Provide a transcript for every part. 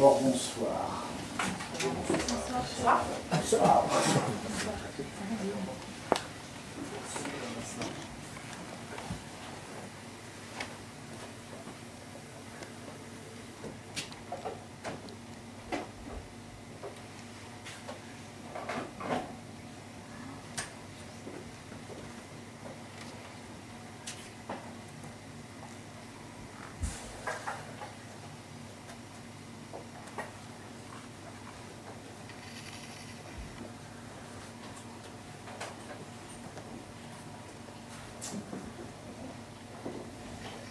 d'abord, bonsoir. Bonsoir. Bonsoir.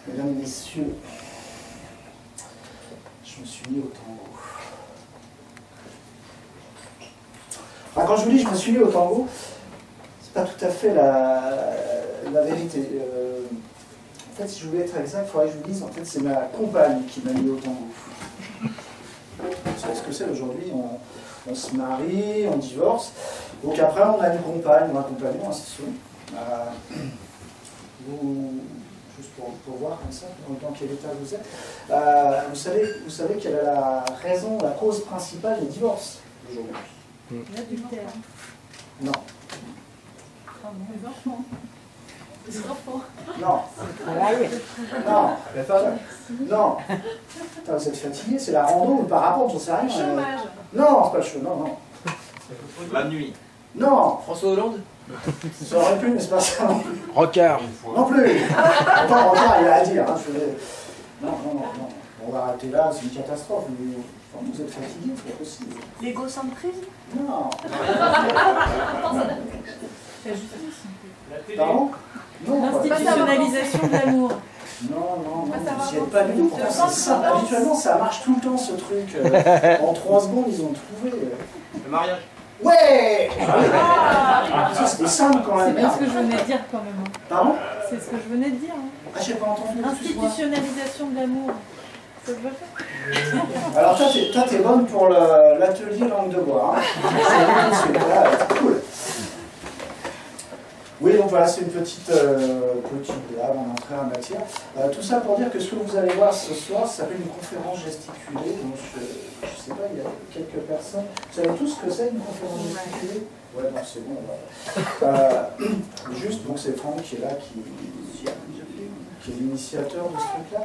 Mesdames, Messieurs, je me suis mis au tango. Enfin, quand je vous dis je me suis mis au tango, c'est pas tout à fait la vérité. En fait, si je voulais être exact, il faudrait que je vous dise, en fait, c'est ma compagne qui m'a mis au tango. Vous savez ce que c'est aujourd'hui, on se marie, on divorce, donc après on a une compagne, ou un compagnon, hein, c'est sûr. Juste pour voir comme ça, dans quel état vous êtes. Vous savez quelle est la raison, la cause principale des divorces aujourd'hui? L'adultère. Non. Les enfants. Les enfants. Non. Non. La femme. Non. Putain, vous êtes fatigué, c'est la rando ou le parapente, j'en sais rien. Le chômage. Non, c'est pas le chômage, non. La nuit. Non. François Hollande. Ça aurait pu, mais c'est pas ça non plus. Rocard. Non plus. Attends, Rocard, il a à dire. Hein, non. On va arrêter là, c'est une catastrophe. Vous êtes fatigué, c'est pas possible. L'égocentrisme. Non. La justice. Pardon? Non. L'institutionnalisation de l'amour. Non, vous n'y êtes pas du tout. Pourtant, c'est ça. Habituellement, ça marche tout le temps, ce truc. En 3 secondes, ils ont trouvé. Le mariage. Ouais. Ça, c'était simple quand C'est même. bien ce que je venais de dire quand même. Pardon? C'est ce que je venais de dire. Ah, j'ai pas entendu. Excuse-moi. Institutionnalisation de l'amour. Ça se voit pas. Alors, toi, t'es bonne pour l'atelier langue de bois. Hein. C'est cool. Oui, donc voilà, c'est une petite blague, on entrait en matière. Tout ça pour dire que ce que vous allez voir ce soir, ça s'appelle une conférence gesticulée. Donc je ne sais pas, il y a quelques personnes. Vous savez tous ce que c'est une conférence gesticulée? Ouais, donc c'est bon. Juste, donc c'est Franck qui est là, qui est l'initiateur de ce truc-là.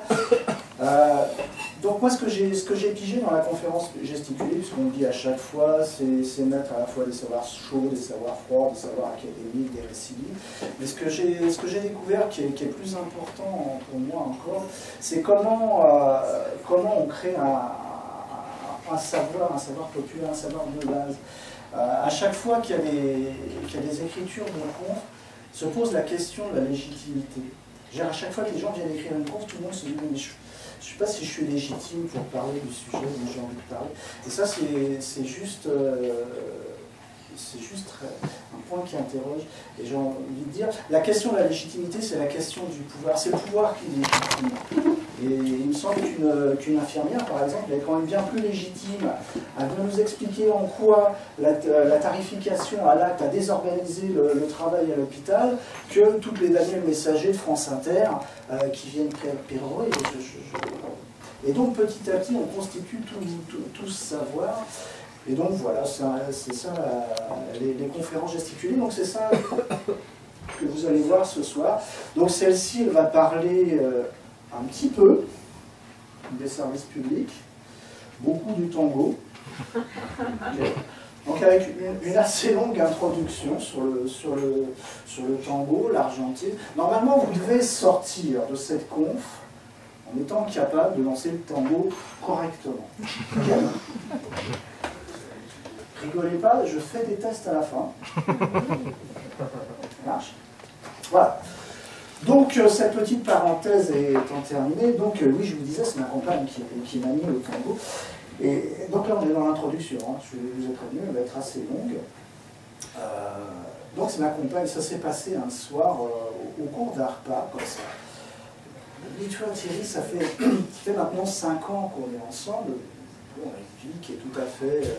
Donc moi, ce que j'ai pigé dans la conférence gesticulée, puisqu'on dit à chaque fois, c'est mettre à la fois des savoirs chauds, des savoirs froids, des savoirs académiques, des récits libres. Mais ce que j'ai découvert, qui est plus important pour moi encore, c'est comment on crée un savoir populaire, un savoir de base. À chaque fois qu'il y a des écritures de conf, se pose la question de la légitimité. À chaque fois que les gens viennent écrire une conf, tout le monde se dit mais je ne sais pas si je suis légitime pour parler du sujet dont j'ai envie de parler. Et ça, c'est juste un point qui interroge. Et j'ai envie de dire, la question de la légitimité, c'est la question du pouvoir. C'est le pouvoir qui est légitime. Et il me semble qu'une infirmière, par exemple, elle est quand même bien plus légitime à nous expliquer en quoi la tarification à l'acte a désorganisé le travail à l'hôpital que toutes les Daniel Messager de France Inter qui viennent pérorer. Et donc petit à petit, on constitue tout ce savoir. Et donc voilà, c'est ça les conférences gesticulées. Donc c'est ça que vous allez voir ce soir. Donc celle-ci, elle va parler un petit peu des services publics, beaucoup du tango. Donc avec une assez longue introduction sur le tango, l'Argentine. Normalement, vous devez sortir de cette conf en étant capable de lancer le tango correctement. Rigolez pas, je fais des tests à la fin. Ça marche? Voilà. Donc, cette petite parenthèse étant terminée, donc oui, je vous disais, c'est ma compagne qui m'a mis au tango. Et donc là, on est dans l'introduction, hein. Je vous ai prévenu, elle va être assez longue. Donc, c'est ma compagne, ça s'est passé un soir au cours d'un repas, comme ça. Et tu vois, Thierry, ça fait maintenant 5 ans qu'on est ensemble. On a une vie qui est tout à fait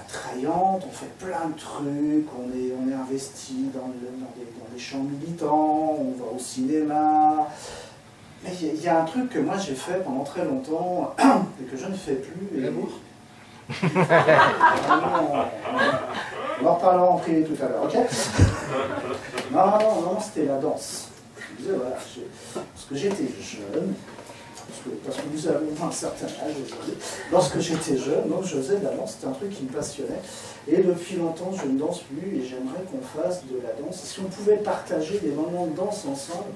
attrayante, on fait plein de trucs, on est investi dans des champs militants, on va au cinéma. Mais il y a un truc que moi j'ai fait pendant très longtemps et que je ne fais plus. L'amour. On en reparlera en privé tout à l'heure, ok? Non, c'était la danse. Je disais, voilà, parce que j'étais jeune, parce que nous avons un certain âge aujourd'hui, lorsque j'étais jeune, donc je faisais de la danse, c'était un truc qui me passionnait. Et depuis longtemps, je ne danse plus et j'aimerais qu'on fasse de la danse. Si on pouvait partager des moments de danse ensemble,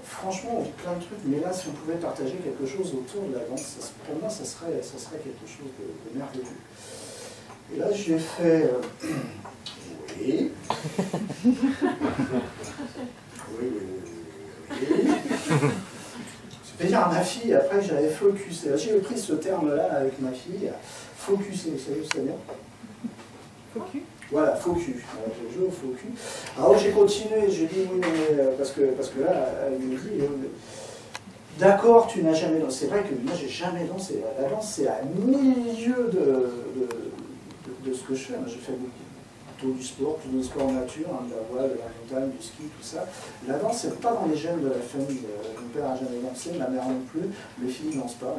franchement, on vit plein de trucs, mais là, si on pouvait partager quelque chose autour de la danse, pour moi, ça serait quelque chose de merveilleux. Et là, j'ai fait... oui. Je vais dire à ma fille, après que j'avais focusé. J'ai pris ce terme-là avec ma fille, focuser, vous savez où ça vient? Focus. Voilà, focus. Je joue au focus. Alors j'ai continué, j'ai dit oui, mais parce que là, elle me dit, d'accord, tu n'as jamais dansé. C'est vrai que moi, j'ai jamais dansé. La danse, c'est à milieu de ce que je fais. Moi, j'ai fait plutôt du sport, plutôt du sport en nature, hein, de la voile, de la montagne, du ski, tout ça. La danse, c'est pas dans les gènes de la famille. Mon père n'a jamais dansé, ma mère non plus, les filles ne dansent pas.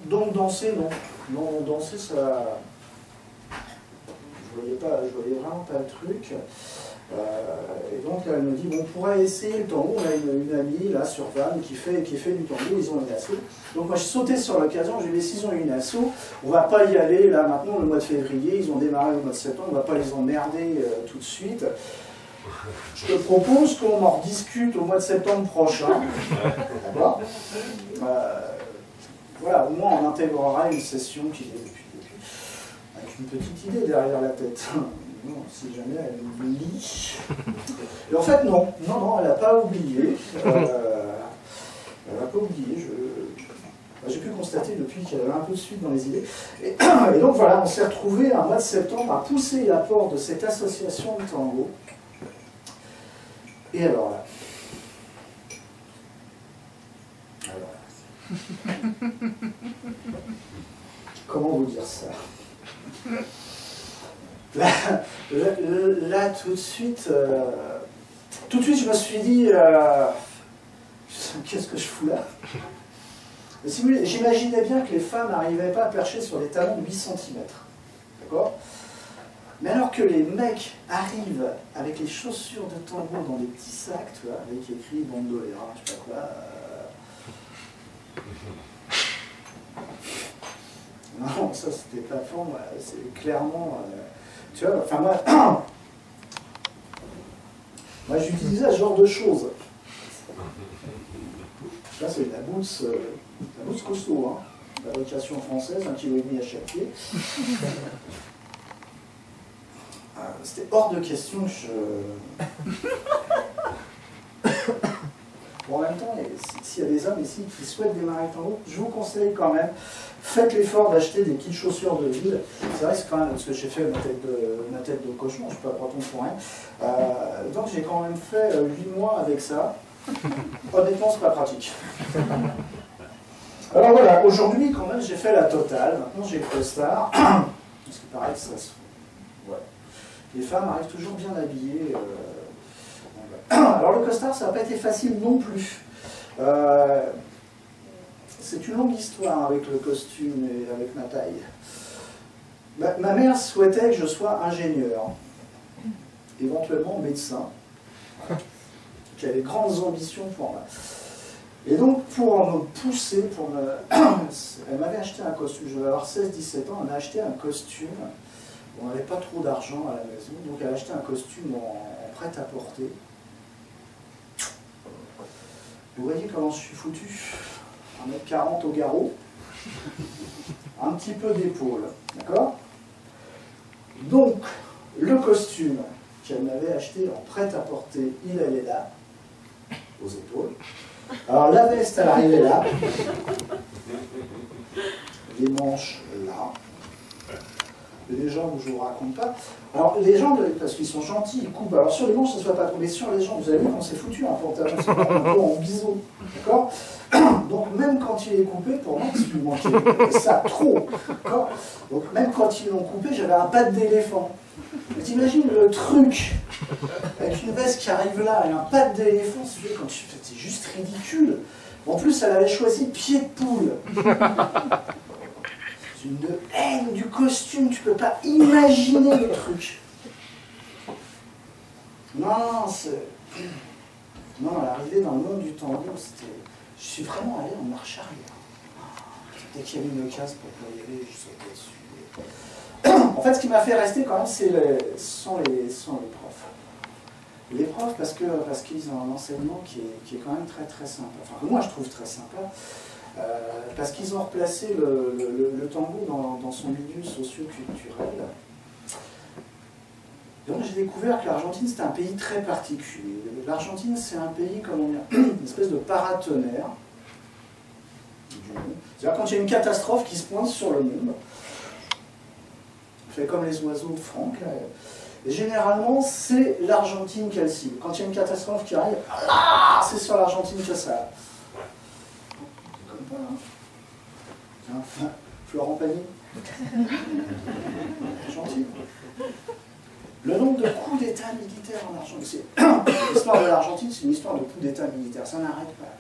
Donc danser, non. Non, danser, ça... Je voyais vraiment pas le truc. Et donc là, elle me dit, bon, on pourrait essayer le tango. On a une amie là sur Vannes qui fait du tango, ils ont une asso. Donc moi je sautais sur l'occasion, j'ai dit, s'ils ont une asso, on va pas y aller là maintenant le mois de février, ils ont démarré au mois de septembre, on va pas les emmerder tout de suite. Je te propose qu'on en rediscute au mois de septembre prochain. D'accord. Voilà, au moins on intégrera une session qui est depuis avec une petite idée derrière la tête. Non, si jamais elle oublie. Et en fait, non, elle n'a pas oublié. Elle n'a pas oublié. J'ai pu constater depuis qu'elle avait un peu de suite dans les idées. Et donc voilà, on s'est retrouvés un mois de septembre à pousser la porte de cette association de tango. Et alors là. Comment vous dire ça? Là, tout de suite, je me suis dit, qu'est-ce que je fous là? J'imaginais bien que les femmes n'arrivaient pas à percher sur des talons de 8 cm. D'accord? Mais alors que les mecs arrivent avec les chaussures de tango dans des petits sacs, tu vois, avec écrit bandolera, je sais pas quoi. Non, ça c'était pas fort, c'est clairement... tu vois, enfin moi j'utilisais ce genre de choses. Là c'est la bourse costaud, hein. Fabrication française, 1,5 kg à chaque pied. C'était hors de question que je... Bon, en même temps, s'il y a des hommes ici qui souhaitent démarrer le tango, je vous conseille quand même, faites l'effort d'acheter des petites chaussures de ville. C'est vrai que c'est quand même, parce que j'ai fait ma tête de cochon, je ne suis pas breton pour rien. Donc j'ai quand même fait 8 mois avec ça. Honnêtement, c'est pas pratique. Alors voilà, aujourd'hui quand même j'ai fait la totale. Maintenant j'ai costard. Parce qu'il paraît que ça se... Ouais. Les femmes arrivent toujours bien habillées. Alors le costard, ça n'a pas été facile non plus. C'est une longue histoire avec le costume et avec ma taille. Ma mère souhaitait que je sois ingénieur, éventuellement médecin, qui avait grandes ambitions pour moi. Et donc pour me pousser, elle m'avait acheté un costume, je devais avoir 16-17 ans, elle m'a acheté un costume. On n'avait pas trop d'argent à la maison, donc elle a acheté un costume en prêt-à-porter. Vous voyez comment je suis foutu? 1,40 m au garrot, un petit peu d'épaule, d'accord? Donc, le costume qu'elle m'avait acheté en prêt-à-porter, il allait là, aux épaules. Alors la veste, elle arrivait là, les manches là, Les légendes, je ne vous raconte pas. Alors, les légendes, parce qu'ils sont gentils, ils coupent. Alors, sur les manches, ça ne se voit pas trop, mais sur les jambes, vous avez vu, on s'est foutu un pantalon, c'est pas un peu en biseau. D'accord? Donc, même quand il est coupé, pour moi, parce qu'il me manquait ça trop. D'accord? Donc, même quand ils l'ont coupé, j'avais un patte d'éléphant. Mais t'imagines le truc, avec une veste qui arrive là et un patte d'éléphant, c'est juste ridicule. En plus, elle avait choisi pied de poule. Une haine du costume, tu peux pas imaginer le truc. Non, c'est... Non, l'arrivée dans le monde du tango, c'était... Je suis vraiment allé en marche arrière. Dès qu'il y avait une occasion pour pas y aller, je sautais dessus. En fait, ce qui m'a fait rester quand même, sont les profs. Les profs, parce qu'ils ont un enseignement qui est quand même très très sympa. Enfin, que moi je trouve très sympa. Parce qu'ils ont replacé le tango dans son milieu socio-culturel. Donc j'ai découvert que l'Argentine c'était un pays très particulier. L'Argentine c'est un pays, comment dire, une espèce de paratonnerre du monde. C'est-à-dire quand il y a une catastrophe qui se pointe sur le monde, fait comme les oiseaux de Franck, là, et généralement c'est l'Argentine qu'elle cible. Quand il y a une catastrophe qui arrive, c'est sur l'Argentine que ça... Enfin, Florent Pagny. Gentil. Le nombre de coups d'État militaires en Argentine. L'histoire de l'Argentine, c'est une histoire de coups d'État militaires. Ça n'arrête pas.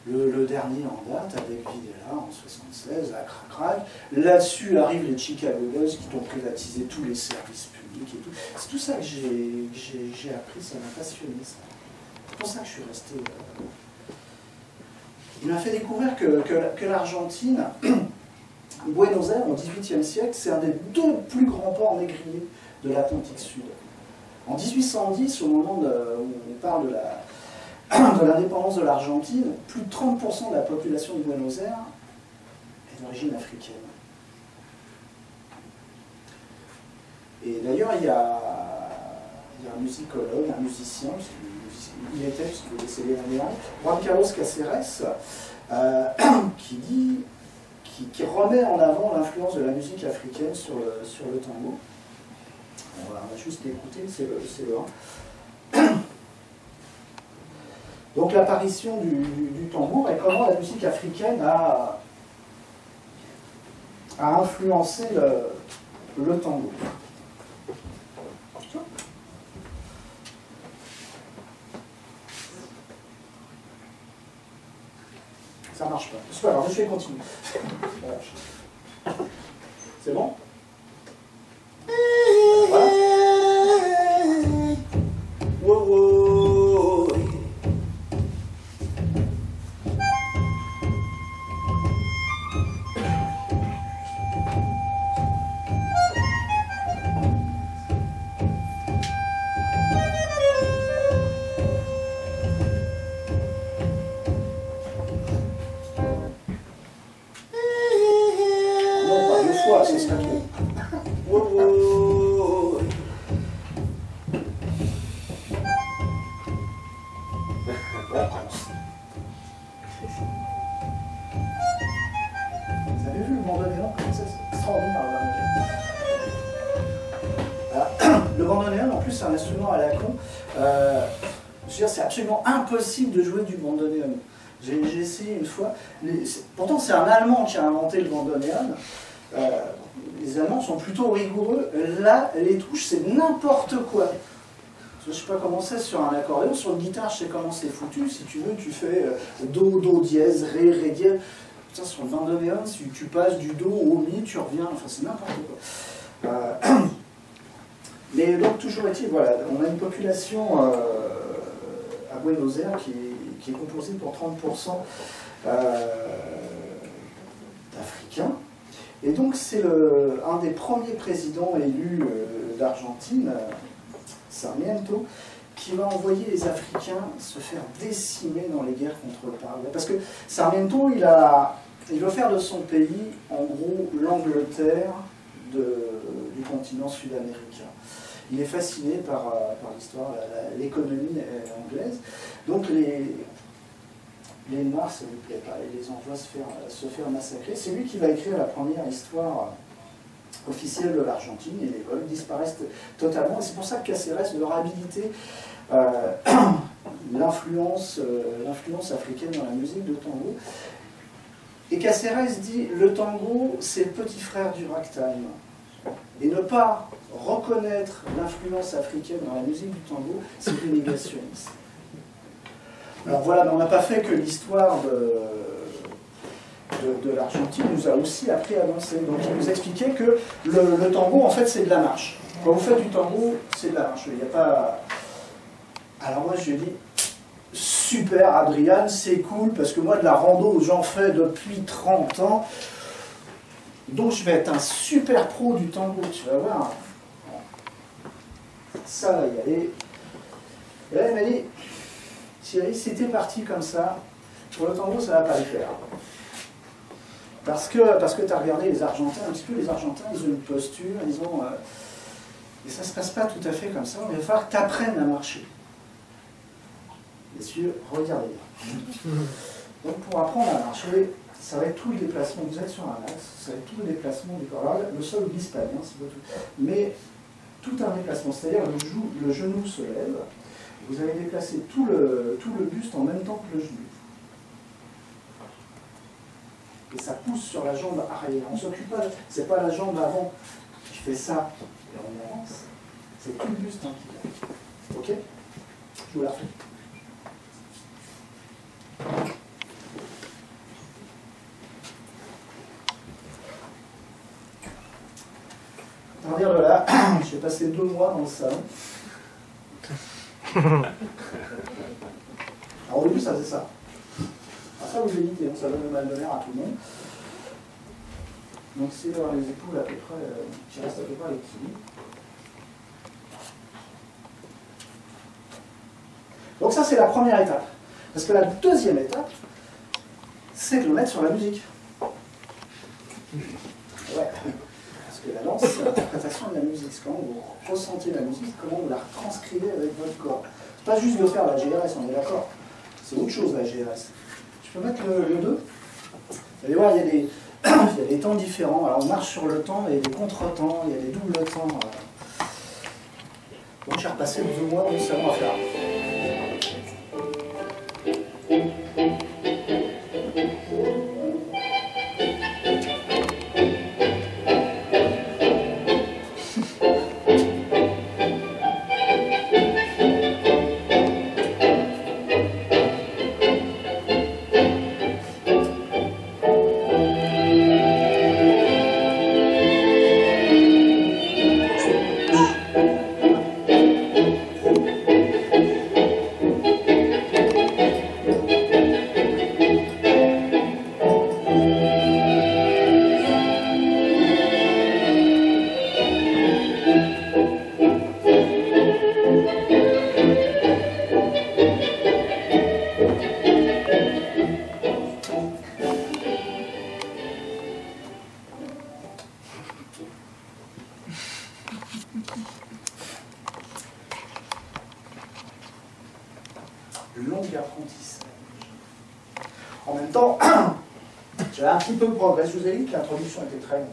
Le dernier en date, avec Videla en 1976, à Crac-Crac. Là-dessus arrivent les Chicago Boys qui ont privatisé tous les services publics et tout. C'est tout ça que j'ai appris, ça m'a passionné. C'est pour ça que je suis resté. Il m'a fait découvrir que l'Argentine, Buenos Aires, au XVIIIe siècle, c'est un des 2 plus grands ports négriers de l'Atlantique Sud. En 1810, au moment où on parle de l'indépendance de l'Argentine, plus de 30% de la population de Buenos Aires est d'origine africaine. Et d'ailleurs, il y a un musicologue, un musicien, il était, parce qu'il est décédé l'année dernière, Juan Carlos Cáceres, qui remet en avant l'influence de la musique africaine sur le tango. On va juste l'écouter, c'est le 1. Donc l'apparition du tambour et comment la musique africaine a influencé le tango. Ça marche pas. C'est pas grave, je vais continuer. C'est bon? Voilà. Wow, wow. C'est ça qui est. Wow, wow. Vous avez vu le bandoneon comme ça, c'est extraordinaire. Le bandoneon, en plus, c'est un instrument à la con. Je veux dire, c'est absolument impossible de jouer du bandoneon. J'ai essayé une fois. Pourtant, c'est un Allemand qui a inventé le bandoneon. Les Allemands sont plutôt rigoureux. Là, les touches, c'est n'importe quoi. Je ne sais pas comment c'est sur un accordéon. Sur une guitare, je sais comment c'est foutu. Si tu veux, tu fais Do, Do dièse, Ré, Ré dièse. Putain, sur le bandoneon, si tu passes du Do au Mi, tu reviens. Enfin, c'est n'importe quoi. Mais donc, toujours est-il, voilà, on a une population à Buenos Aires qui est composée pour 30% d'Africains. Et donc c'est un des premiers présidents élus d'Argentine, Sarmiento, qui va envoyer les Africains se faire décimer dans les guerres contre le Paraguay. Parce que Sarmiento, il veut faire de son pays, en gros, l'Angleterre du continent sud-américain. Il est fasciné par l'histoire, l'économie anglaise. Donc les Noirs, ça ne lui plaît pas, il les envoie se faire massacrer. C'est lui qui va écrire la première histoire officielle de l'Argentine, et les vols disparaissent totalement. Et c'est pour ça que Cáceres leur a habilité l'influence africaine dans la musique de tango. Et Cáceres dit le tango, c'est le petit frère du ragtime. Et ne pas reconnaître l'influence africaine dans la musique du tango, c'est une négationniste. Alors voilà, mais on n'a pas fait que l'histoire de l'Argentine nous a aussi appris à danser. Donc il nous expliquait que le tango, en fait, c'est de la marche. Quand vous faites du tango, c'est de la marche. Il n'y a pas... Alors moi, je lui ai dit, super, Adrian, c'est cool, parce que moi, de la rando, j'en fais depuis 30 ans. Donc je vais être un super pro du tango, tu vas voir. Ça va y aller. Et là, il m'a dit, Thierry, si t'es parti comme ça, pour le tango, ça ne va pas le faire. Parce que tu as regardé les Argentins, un petit peu les Argentins, ils ont une posture, ils ont... et ça ne se passe pas tout à fait comme ça, il va falloir que tu apprennes à marcher. Messieurs, regardez. Donc pour apprendre à marcher, ça va être tout le déplacement, vous êtes sur un axe, ça va être tout le déplacement du corps. Alors le sol ne glisse pas bien, c'est pas tout. Mais tout un déplacement, c'est-à-dire le genou se lève, vous allez déplacer tout le buste en même temps que le genou. Et ça pousse sur la jambe arrière. On ne s'occupe pas, c'est pas la jambe avant qui fait ça et on avance, c'est tout le buste qui lève. Ok? Je vous la refais. À partir de là, j'ai passé 2 mois dans le salon. Alors au début, ça faisait ça. Alors ça, vous évitez, ça donne le mal de mer à tout le monde. Donc c'est d'avoir les épaules à peu près, qui restent à peu près à l'équilibre. Donc ça, c'est la première étape. Parce que la deuxième étape, c'est de le mettre sur la musique. Ouais. Parce que la danse, c'est l'interprétation de la musique. C'est comment vous ressentez la musique, comment vous la retranscrivez avec votre corps. C'est pas juste de faire la GRS, on est d'accord. C'est autre chose la GRS. Je peux mettre le 2 ? Vous allez voir, il y a des temps différents. Alors on marche sur le temps, il y a des contre-temps, il y a des doubles temps. Donc j'ai repassé 2 mois dans le salon à faire. Long apprentissage. En même temps, j'avais un petit peu progressé. Je vous ai dit que l'introduction était très longue.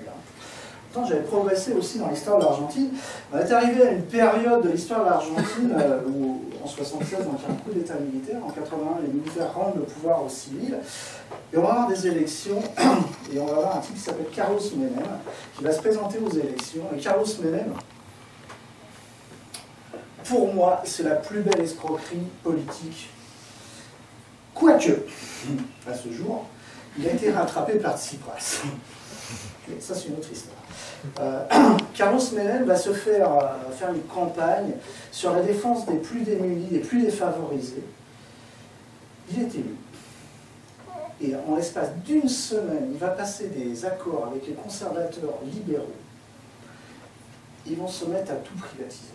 Pourtant, j'avais progressé aussi dans l'histoire de l'Argentine. On est arrivé à une période de l'histoire de l'Argentine où, en 1976, donc, il y a un coup d'État militaire. En 1981, les militaires rendent le pouvoir aux civils. Et on va avoir des élections. Et on va avoir un type qui s'appelle Carlos Menem, qui va se présenter aux élections. Et Carlos Menem, pour moi, c'est la plus belle escroquerie politique. Quoique, à ce jour, il a été rattrapé par Tsipras. Ça, c'est une autre histoire. Carlos Menem va se faire une campagne sur la défense des plus démunis, des plus défavorisés. Il est élu. Et en l'espace d'une semaine, il va passer des accords avec les conservateurs libéraux. Ils vont se mettre à tout privatiser.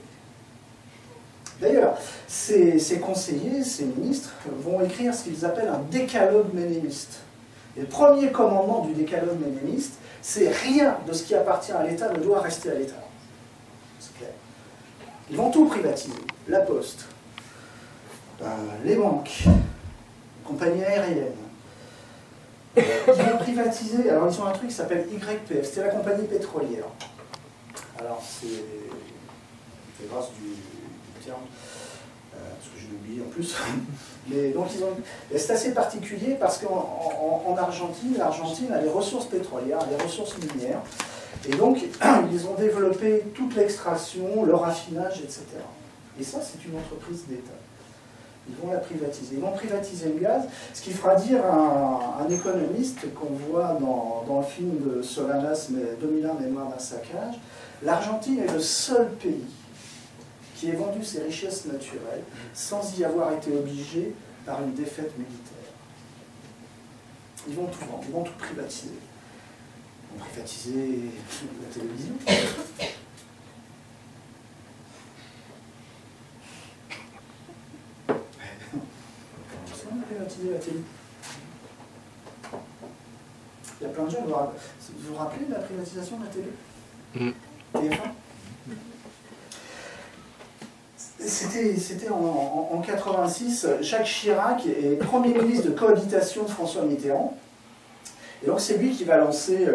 D'ailleurs, ces conseillers, ces ministres, vont écrire ce qu'ils appellent un décalogue ménémiste. Et le premier commandement du décalogue ménémiste, c'est rien de ce qui appartient à l'État ne doit rester à l'État. C'est clair. Ils vont tout privatiser. La poste, les banques, les compagnies aériennes. Ils vont privatiser, alors ils ont un truc qui s'appelle YPF, c'était la compagnie pétrolière. Alors, c'est grâce du terme, parce que je l'ai oublié en plus. Mais donc, et c'est assez particulier parce qu'en Argentine, l'Argentine a des ressources pétrolières, des ressources minières. Et donc, ils ont développé toute l'extraction, le raffinage, etc. Et ça, c'est une entreprise d'État. Ils vont la privatiser. Ils vont privatiser le gaz, ce qui fera dire à un économiste qu'on voit dans le film de Solanas, 2001, Mémoire d'un saccage, l'Argentine est le seul pays qui ait vendu ses richesses naturelles sans y avoir été obligé par une défaite militaire. Ils vont tout vendre, ils vont tout privatiser. Ils vont privatiser la télévision. Privatiser la télé. Il y a plein de gens, vous vous rappelez de la privatisation de la télé TF1 C'était en 86, Jacques Chirac est Premier ministre de cohabitation de François Mitterrand. Et donc c'est lui qui va lancer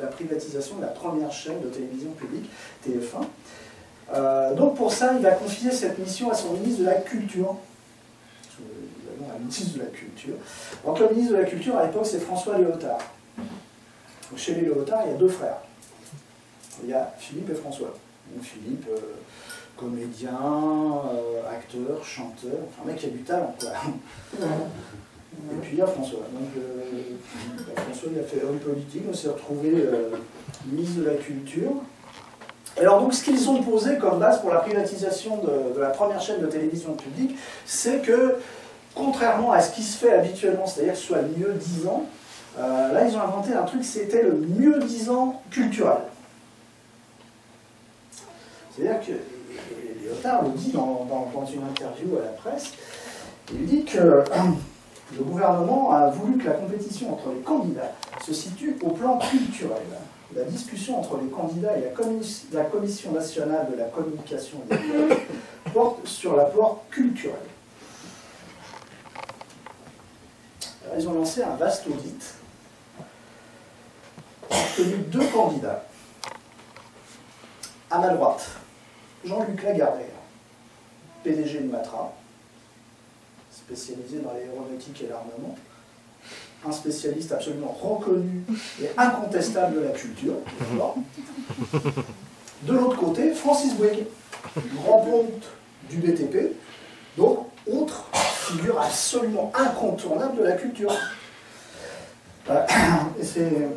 la privatisation de la première chaîne de télévision publique, TF1. Donc pour ça, il va confier cette mission à son ministre de la Culture. Un ministre de la Culture. Donc le ministre de la Culture à l'époque c'est François Léotard. Donc, chez les Léotard il y a deux frères. Il y a Philippe et François. Donc Philippe, comédien, acteur, chanteur, enfin un mec qui a du talent quoi. Et puis il y a François. Donc François il a fait homme politique, on s'est retrouvé ministre de la Culture. Et alors donc ce qu'ils ont posé comme base pour la privatisation de la première chaîne de télévision publique, c'est que contrairement à ce qui se fait habituellement, c'est-à-dire que ce soit le mieux-disant, là ils ont inventé un truc, c'était le mieux-disant culturel. C'est-à-dire que Léotard le dit dans une interview à la presse, il dit que le gouvernement a voulu que la compétition entre les candidats se situe au plan culturel. La discussion entre les candidats et la Commission nationale de la communication et des médias porte sur l'apport culturel. Alors, ils ont lancé un vaste audit. Ils ont obtenu 2 candidats. À ma droite, Jean-Luc Lagardère, PDG de Matra, spécialisé dans l'aéronautique et l'armement, un spécialiste absolument reconnu et incontestable de la culture. De l'autre côté, Francis Bouygues, grand ponte du BTP, donc autre figure absolument incontournable de la culture. Et c'est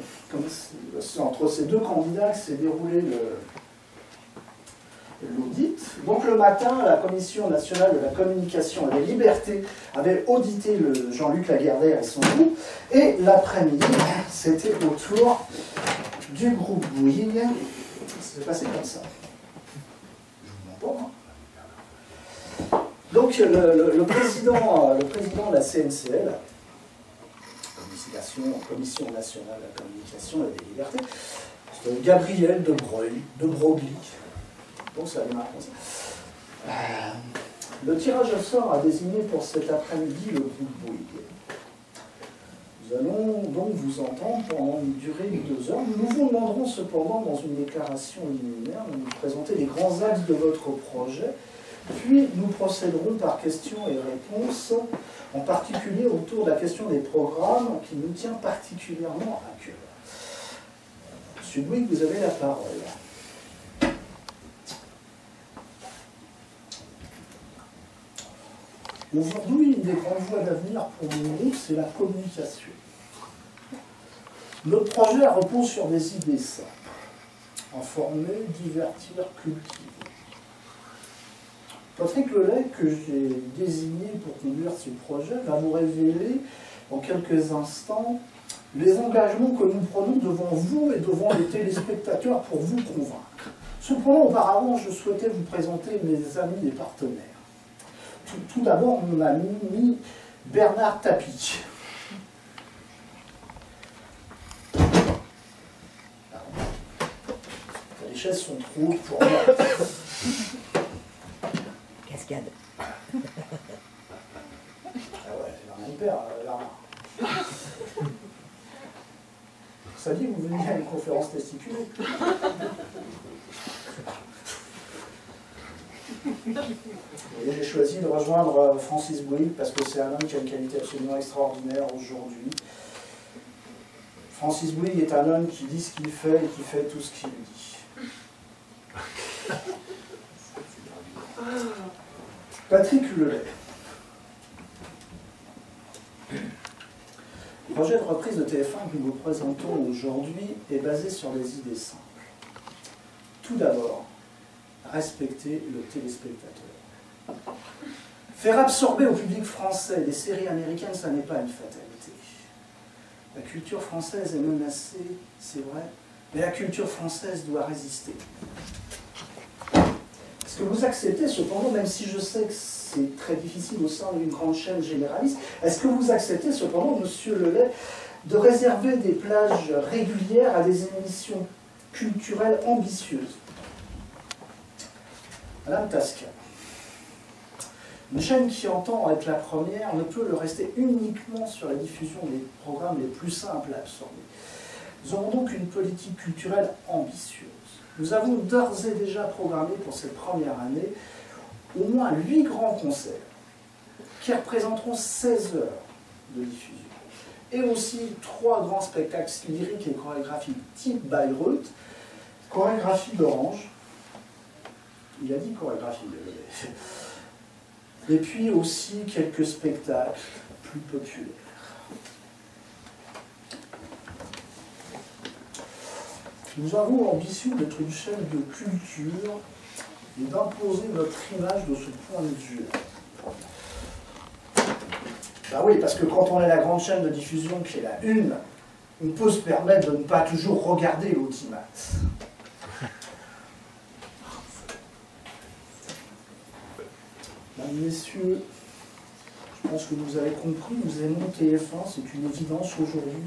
entre ces 2 candidats que s'est déroulé l'audit. Donc le matin, la Commission nationale de la communication et des libertés avait audité Jean-Luc Lagardère et son groupe, et l'après-midi, c'était au tour du groupe Bouygues. Ça s'est passé comme ça. Je vous mens pas, hein. Donc le président de la CNCL, Commission nationale de la communication et des libertés, c'est Gabriel de Broglie. Donc ça démarre comme ça. Le tirage au sort a désigné pour cet après-midi le groupe Bouygues. Nous allons donc vous entendre pendant une durée de 2 heures. Nous vous demanderons cependant dans une déclaration liminaire de nous présenter les grands axes de votre projet, puis nous procéderons par questions et réponses, en particulier autour de la question des programmes qui nous tient particulièrement à cœur. Monsieur Bouygues, vous avez la parole. Aujourd'hui, une des grandes voies d'avenir pour mon groupe, c'est la communication. Notre projet repose sur des idées simples. Informer, divertir, cultiver. Patrick Lelay, que j'ai désigné pour conduire ce projet, va vous révéler en quelques instants les engagements que nous prenons devant vous et devant les téléspectateurs pour vous convaincre. Cependant, auparavant, je souhaitais vous présenter mes amis et partenaires. Tout d'abord, mon ami Bernard Tapie. Les chaises sont trop hautes pour moi. Cascade. Ah ouais, j'ai rien à perdre, là. saviez que vous veniez à une conférence testiculée. Et j'ai choisi de rejoindre Francis Bouygues parce que c'est un homme qui a une qualité absolument extraordinaire aujourd'hui. Francis Bouygues est un homme qui dit ce qu'il fait et qui fait tout ce qu'il dit. Patrick Lelay. Le projet de reprise de TF1 que nous vous présentons aujourd'hui est basé sur des idées simples. Tout d'abord, respecter le téléspectateur. Faire absorber au public français des séries américaines, ça n'est pas une fatalité. La culture française est menacée, c'est vrai, mais la culture française doit résister. Est-ce que vous acceptez cependant, même si je sais que c'est très difficile au sein d'une grande chaîne généraliste, est-ce que vous acceptez cependant, monsieur Lelay, de réserver des plages régulières à des émissions culturelles ambitieuses? Madame Tasca, une chaîne qui entend être la première ne peut le rester uniquement sur la diffusion des programmes les plus simples à absorber. Nous avons donc une politique culturelle ambitieuse. Nous avons d'ores et déjà programmé pour cette première année au moins 8 grands concerts qui représenteront 16 heures de diffusion. Et aussi 3 grands spectacles lyriques et chorégraphiques type Bayreuth, chorégraphie d'Orange, il a dit chorégraphie, et puis aussi quelques spectacles plus populaires. Nous avons l'ambition d'être une chaîne de culture et d'imposer notre image de ce point de vue. Ben oui, parce que quand on est la grande chaîne de diffusion qui est la une, on peut se permettre de ne pas toujours regarder l'audimat. Mesdames, Messieurs, je pense que vous avez compris, nous aimons TF1, c'est une évidence aujourd'hui.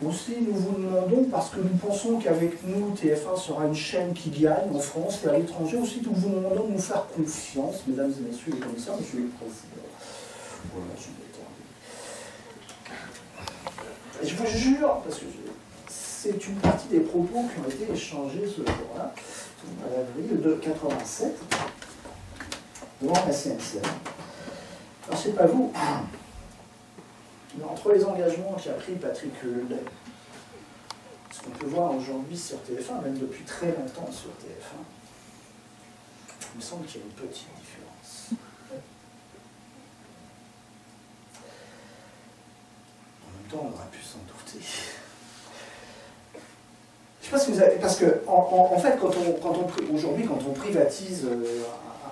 Aussi, nous vous demandons, parce que nous pensons qu'avec nous, TF1 sera une chaîne qui gagne en France et à l'étranger, aussi, nous vous demandons de nous faire confiance, mesdames et messieurs les commissaires, monsieur le président. Voilà, je vais terminer. Et je vous jure, parce que c'est une partie des propos qui ont été échangés ce jour-là, à l'avril de 87, devant la CNCM. Alors, c'est pas vous. Mais entre les engagements qu'a pris Patrick Lelay, ce qu'on peut voir aujourd'hui sur TF1, même depuis très longtemps sur TF1, il me semble qu'il y a une petite différence. En même temps, on aurait pu s'en douter. Je ne sais pas si vous avez... Parce que, en fait, aujourd'hui, quand on privatise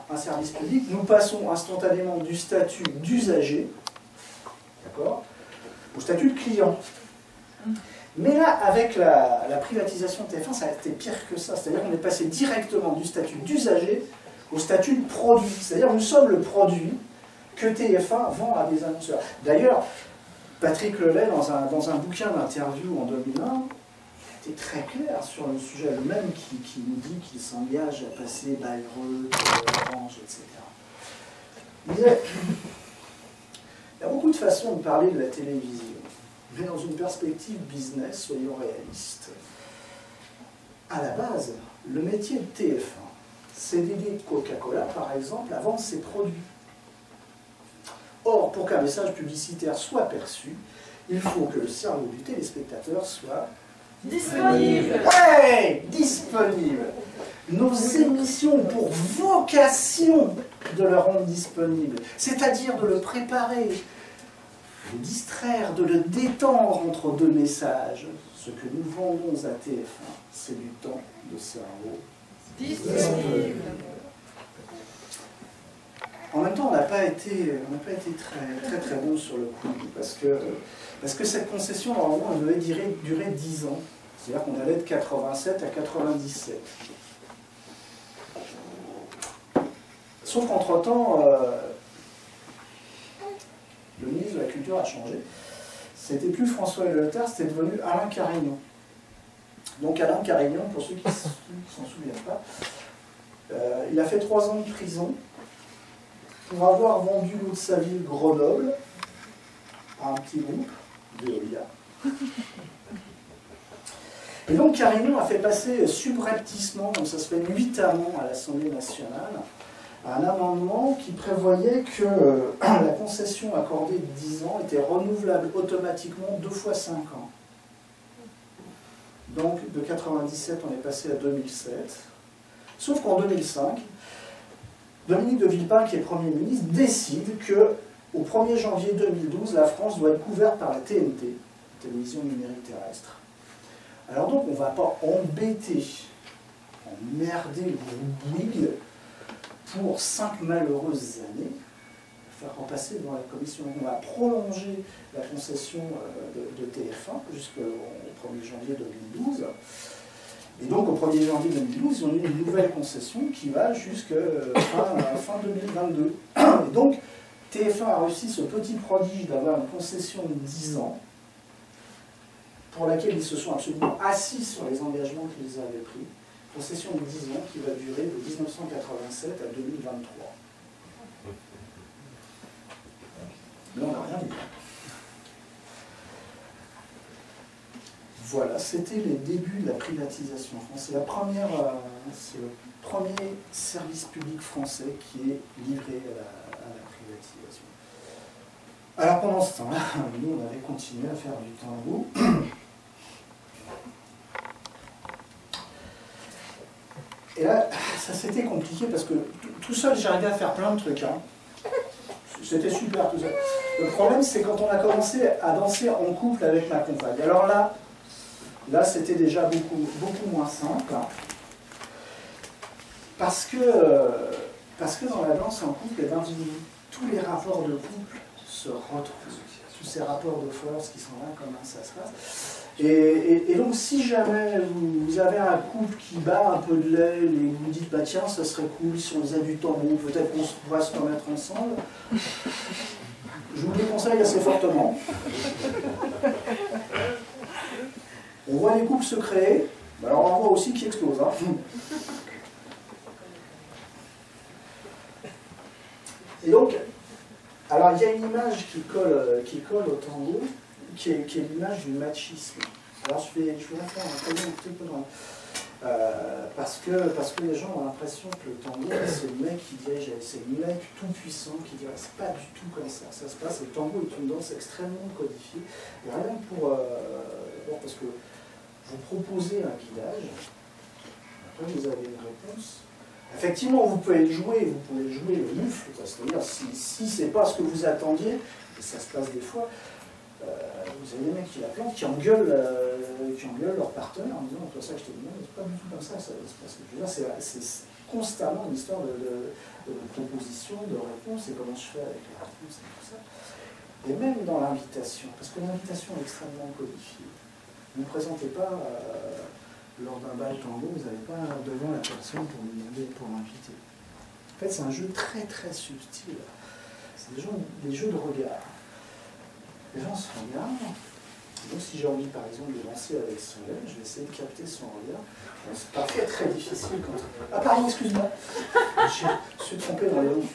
un service public, nous passons instantanément du statut d'usager, d'accord, au statut de client. Mais là, avec la privatisation de TF1, ça a été pire que ça. C'est-à-dire qu'on est passé directement du statut d'usager au statut de produit. C'est-à-dire nous sommes le produit que TF1 vend à des annonceurs. D'ailleurs, Patrick Lelay, dans un bouquin d'interview en 2001, était très clair sur le sujet, le même qui nous dit qu'il s'engage à passer Bayreuth, Orange, etc. Il disait, il y a beaucoup de façons de parler de la télévision, mais dans une perspective business, soyons réalistes. À la base, le métier de TF1, c'est d'aider Coca-Cola, par exemple, à vendre ses produits. Or, pour qu'un message publicitaire soit perçu, il faut que le cerveau du téléspectateur soit disponible. Ouais, disponible. Nos émissions ont pour vocation de le rendre disponible, c'est-à-dire de le préparer, de le distraire, de le détendre entre deux messages. Ce que nous vendons à TF1, c'est du temps de cerveau disponible. En même temps, on n'a pas été très bon sur le coup, parce que cette concession, normalement, elle devait durer 10 ans. C'est-à-dire qu'on allait de 87 à 97. Sauf qu'entre-temps, le ministre de la Culture a changé. C'était plus François Leotard, c'était devenu Alain Carignon. Donc Alain Carignon, pour ceux qui ne s'en souviennent pas, il a fait 3 ans de prison pour avoir vendu l'eau de sa ville, Grenoble, à un petit groupe, Veolia. Et donc Carignan a fait passer subrepticement, donc ça se fait nuitamment à l'Assemblée nationale, un amendement qui prévoyait que la concession accordée de 10 ans était renouvelable automatiquement 2 fois 5 ans. Donc de 97, on est passé à 2007. Sauf qu'en 2005, Dominique de Villepin, qui est Premier ministre, décide qu'au 1er janvier 2012, la France doit être couverte par la TNT, télévision numérique terrestre. Alors donc, on ne va pas emmerder le groupe Bouygues pour 5 malheureuses années, faire repasser devant la commission. On va prolonger la concession de TF1 jusqu'au 1er janvier 2012. Et donc, au 1er janvier 2012, ils ont eu une nouvelle concession qui va jusqu'à fin 2022. Et donc, TF1 a réussi ce petit prodige d'avoir une concession de 10 ans, pour laquelle ils se sont absolument assis sur les engagements qu'ils avaient pris. Concession de 10 ans qui va durer de 1987 à 2023. Mais on n'a rien dit. Voilà, c'était les débuts de la privatisation en France. C'est le premier service public français qui est livré à la privatisation. Alors pendant ce temps-là, nous, on avait continué à faire du tango. Et là, ça s'était compliqué parce que tout seul, j'arrivais à faire plein de trucs. Hein. C'était super tout ça. Le problème, c'est quand on a commencé à danser en couple avec ma compagne. Alors là c'était déjà beaucoup moins simple. Hein. Parce que dans la danse en couple, tous les rapports de couple se retrouvent. Tous ces rapports de force qui sont là, comment ça se passe. Et donc, si jamais vous avez un couple qui bat un peu de l'aile et vous dites, bah tiens, ça serait cool si on faisait du tambour, peut-être qu'on pourrait se remettre ensemble, je vous le déconseille assez fortement. On voit les couples se créer, alors on en voit aussi qui explosent. Hein. Et donc, alors il y a une image qui colle au tango, qui est l'image du machisme. Alors je vais la faire un petit peu dans... parce que les gens ont l'impression que le tango, c'est le mec qui dirige, c'est le mec tout puissant qui dirige. C'est pas du tout comme ça. Ça se passe. Le tango est une danse extrêmement codifiée. Et rien parce que vous proposez un guidage, après vous avez une réponse. Effectivement, vous pouvez le jouer le mufle, c'est-à-dire si c'est pas ce que vous attendiez, et ça se passe des fois. Vous avez des mecs qui la plantent, qui engueulent leur partenaire en disant toi ça que je t'ai dit, c'est pas du tout comme ça se passe. C'est constamment une histoire de proposition, de réponse, et comment je fais avec les réponses et tout ça. Et même dans l'invitation, parce que l'invitation est extrêmement codifiée. Vous ne présentez pas lors d'un bal tango, vous n'allez pas devant la personne pour lui demander pour l'inviter. En fait, c'est un jeu très très subtil. C'est des jeux de regard. Les gens se regardent. Donc si j'ai envie par exemple de danser avec Solène, je vais essayer de capter son regard. C'est parfois très difficile quand... Ah pardon, excuse-moi. Je suis trompé dans les noms.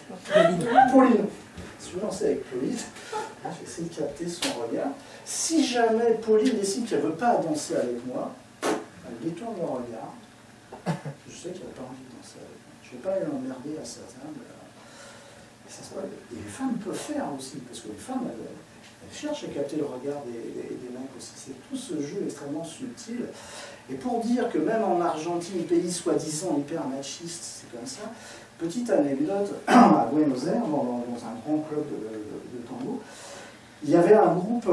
Pauline. Si je veux danser avec Pauline, je vais essayer de capter son regard. Si jamais Pauline décide qu'elle ne veut pas danser avec moi, elle détourne le regard. Je sais qu'elle n'a pas envie de danser avec moi. Je ne vais pas aller l'emmerder à sa table. Et les femmes peuvent faire aussi, parce que les femmes... Elles cherchent à capter le regard des mecs aussi. C'est tout ce jeu extrêmement subtil. Et pour dire que même en Argentine, pays soi-disant hyper machiste, c'est comme ça, petite anecdote, à Buenos Aires, dans un grand club de tango, il y avait un groupe,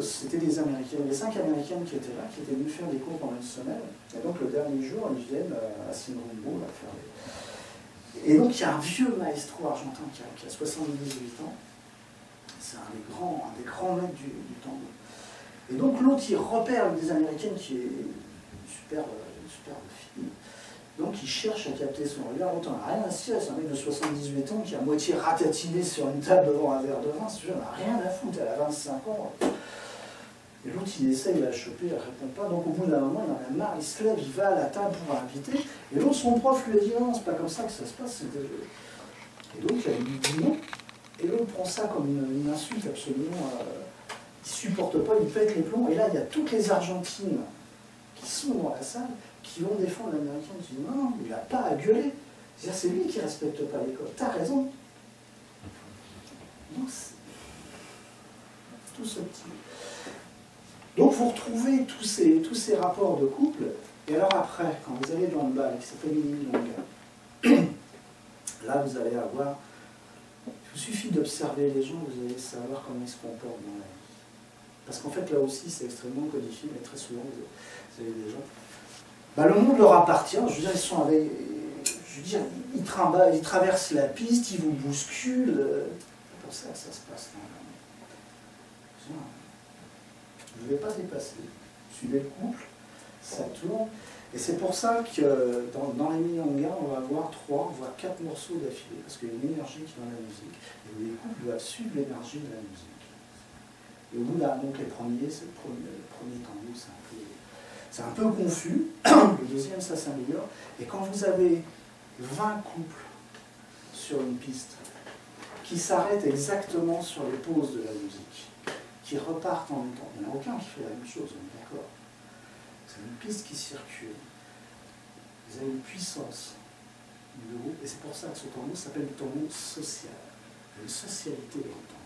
c'était des Américaines, les 5 Américaines qui étaient là, qui étaient venues faire des cours pendant une semaine. Et donc le dernier jour, ils viennent à Sinrumbo faire des... Et donc il y a un vieux maestro argentin qui a 78 ans. C'est un des grands mecs du tango. Et donc l'autre, il repère une des Américaines qui est une superbe fille. Donc il cherche à capter son regard. L'autre n'a rien à cirer, c'est un mec de 78 ans qui a moitié ratatiné sur une table devant un verre de vin. Ce genre n'a rien à foutre, elle a 25 ans. Et l'autre, il essaye de la choper, elle ne répond pas. Donc au bout d'un moment, il en a marre, il se lève, il va à la table pour l'inviter. Et l'autre, son prof lui a dit non, c'est pas comme ça que ça se passe. Et donc il lui dit non. Et l'autre prend ça comme une insulte absolument il supporte pas, il pète les plombs. Et là, il y a toutes les Argentines qui sont dans la salle, qui vont défendre l'Américain. Je dis non, il n'a pas à gueuler. C'est lui qui ne respecte pas l'école. T'as raison. Donc, tout ce petit. Donc vous retrouvez tous ces rapports de couple. Et alors après, quand vous allez dans le bal qui s'appelle une longueur, là vous allez avoir. Il vous suffit d'observer les gens, vous allez savoir comment ils se comportent dans la vie. Parce qu'en fait, là aussi, c'est extrêmement codifié, mais très souvent, vous avez des gens. Le monde leur appartient, je veux dire, ils sont avec. Je veux dire, ils traversent la piste, ils vous bousculent. C'est pour ça que ça se passe. Je ne vais pas dépasser. Suivez le couple, ça tourne. Et c'est pour ça que dans les milongas, on va avoir 3, voire 4 morceaux d'affilée, parce qu'il y a une énergie qui est dans la musique, et les couples doivent suivre l'énergie de la musique. Et au bout là, donc les premiers, c'est le premier tango, c'est un peu confus, le deuxième ça s'améliore, et quand vous avez 20 couples sur une piste, qui s'arrêtent exactement sur les pauses de la musique, qui repartent en même temps, il n'y en a aucun qui fait la même chose, on est d'accord. C'est une piste qui circule. Vous avez une puissance du groupe, et c'est pour ça que ce tango s'appelle le tango social. Il y a une socialité dans le tango.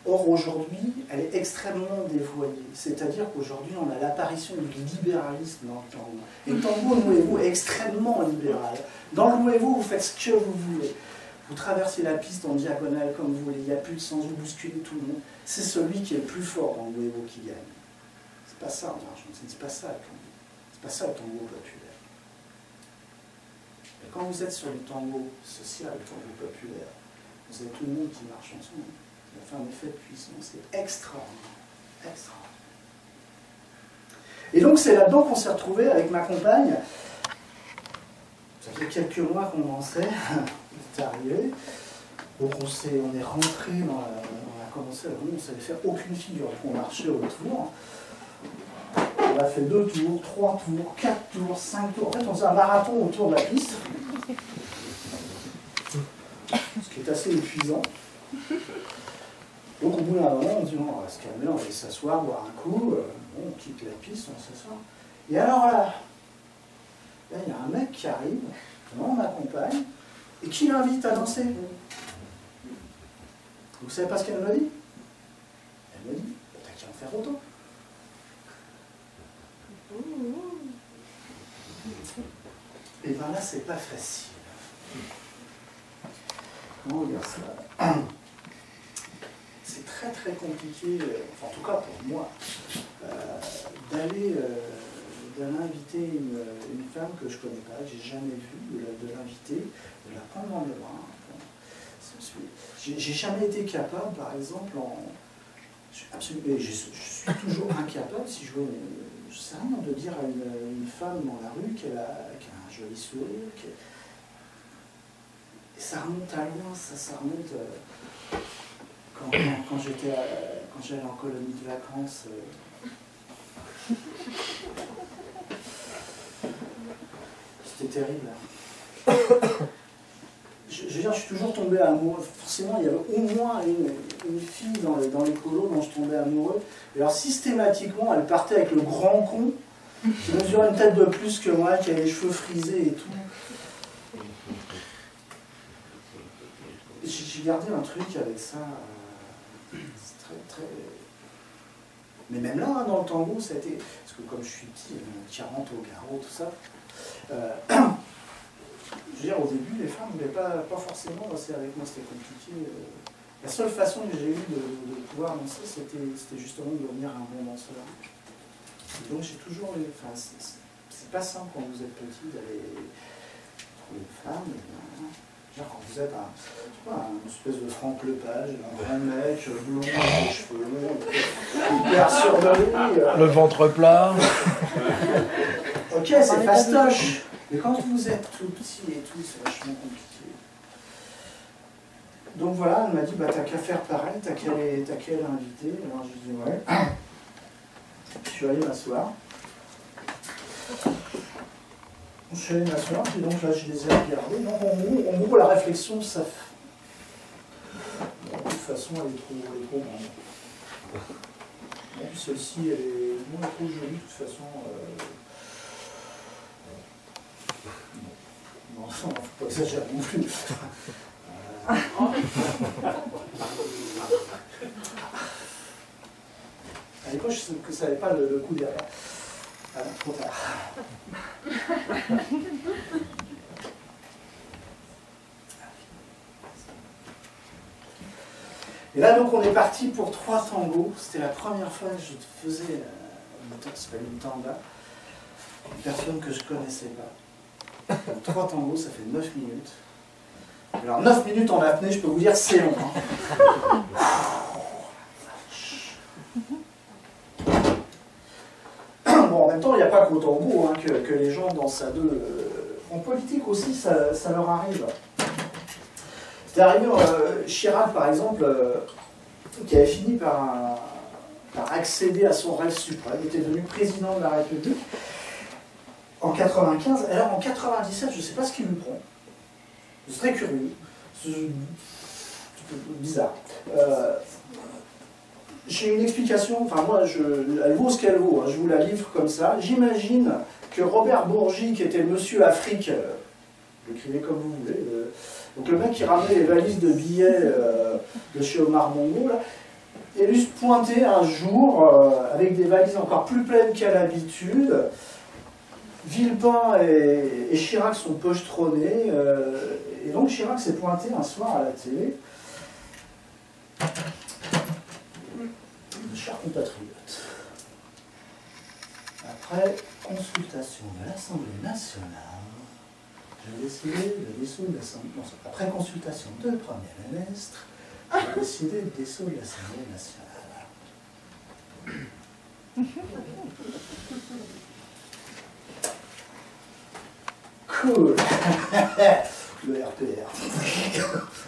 Or, aujourd'hui, elle est extrêmement dévoyée. C'est-à-dire qu'aujourd'hui, on a l'apparition du libéralisme dans le tango. Et le tango nuevo est extrêmement libéral. Dans le nuevo, vous faites ce que vous voulez. Vous traversez la piste en diagonale comme vous voulez. Il n'y a plus de sens, vous bousculez tout le monde. C'est celui qui est le plus fort dans le nuevo qui gagne. C'est pas ça en Argentine, c'est pas ça le tango. C'est pas ça le tango populaire. Et quand vous êtes sur le tango social, le tango populaire, vous avez tout le monde qui marche ensemble. Ça fait un effet de puissance, c'est extraordinaire. Extraordinaire. Et donc c'est là-dedans qu'on s'est retrouvé avec ma compagne. Ça fait quelques mois qu'on en sait, c'est arrivé. Donc on est rentré on a commencé à on ne savait faire aucune figure. On marchait autour. On a fait 2 tours, 3 tours, 4 tours, 5 tours. En fait, on faisait un marathon autour de la piste. Ce qui est assez épuisant. Donc au bout d'un moment, on dit on va se calmer, on va aller s'asseoir, boire un coup. On quitte la piste, on s'assoit. Et alors là, il y a un mec qui arrive, on m'accompagne, et qui l'invite à danser. Vous savez pas ce qu'elle me dit? Elle me dit, t'as qu'à en faire autant. Et bien là, c'est pas facile. Comment dire ça? C'est très très compliqué, enfin, en tout cas pour moi, d'aller inviter une femme que je ne connais pas, que je n'ai jamais vue, de l'inviter, de la prendre dans les bras. J'ai jamais été capable, par exemple, je suis toujours incapable, si je veux, je sais rien, de dire à une femme dans la rue qu'elle a un joli sourire. Et ça remonte à loin, ça remonte. Quand j'allais en colonie de vacances, c'était terrible. Je veux dire, je suis toujours tombé amoureux. Forcément, il y avait au moins une fille dans les colos dont je tombais amoureux. Et alors, systématiquement, elle partait avec le grand con, qui mesurait une tête de plus que moi, qui avait les cheveux frisés et tout. J'ai gardé un truc avec ça. C'est très, très... Mais même là, hein, dans le tango, ça a été... Parce que comme je suis petit, 40 au garrot, tout ça... Je veux dire, au début, les femmes ne voulaient pas forcément danser avec moi, c'était compliqué. La seule façon que j'ai eue de pouvoir danser, c'était justement de devenir un bon danseur. Et donc j'ai toujours... Enfin, c'est pas simple quand vous êtes petit d'aller trouver une femme. Genre quand vous êtes une espèce de Franck Lepage, un grand mec, blond, avec les cheveux longs, hyper sûr de lui. Le ventre plat. Ok, c'est fastoche. Mais quand vous êtes tout petit et tout, c'est vachement compliqué. Donc voilà, elle m'a dit, bah t'as qu'à faire pareil, t'as qu'à l'inviter. Alors je dis ouais. Je suis allé m'asseoir. Je suis allé m'asseoir, et donc là je les ai regardés. Donc en gros la réflexion, ça... Bon, de toute façon, elle est trop grande. celle-ci, elle est moins trop jolie, de toute façon. Non, faut pas exagérer non plus. À l'époque, je ne savais pas le coup derrière. Ah, trop tard. Et là, donc, on est parti pour 3 tangos. C'était la première fois que je faisais une tanga. Une personne que je ne connaissais pas. Donc, 3 tangos, ça fait 9 minutes. Alors, 9 minutes en apnée, je peux vous dire, c'est long. Bon, en même temps, il n'y a pas qu'au tango hein, que les gens dansent à deux. En politique aussi, ça leur arrive. C'est arrivé, Chirac, par exemple, qui avait fini par accéder à son rêve suprême, était devenu président de la République en 95. Alors en 97, je ne sais pas ce qui lui prend. C'est très curieux. C'est bizarre. J'ai une explication, enfin moi, elle vaut ce qu'elle vaut, hein, je vous la livre comme ça. J'imagine que Robert Bourgi, qui était le monsieur Afrique, l'écrivez comme vous voulez, donc le mec qui ramenait les valises de billets de chez Omar Mongo, là, est lui se pointer un jour avec des valises encore plus pleines qu'à l'habitude. Villepin et Chirac sont pochetronnés, et donc Chirac s'est pointé un soir à la télé. Chers compatriotes, après consultation de l'Assemblée nationale, j'ai décidé de dissoudre l'Assemblée nationale. Après consultation de Premier ministre, j'ai décidé de dissoudre l'Assemblée nationale. Cool. Le RPR.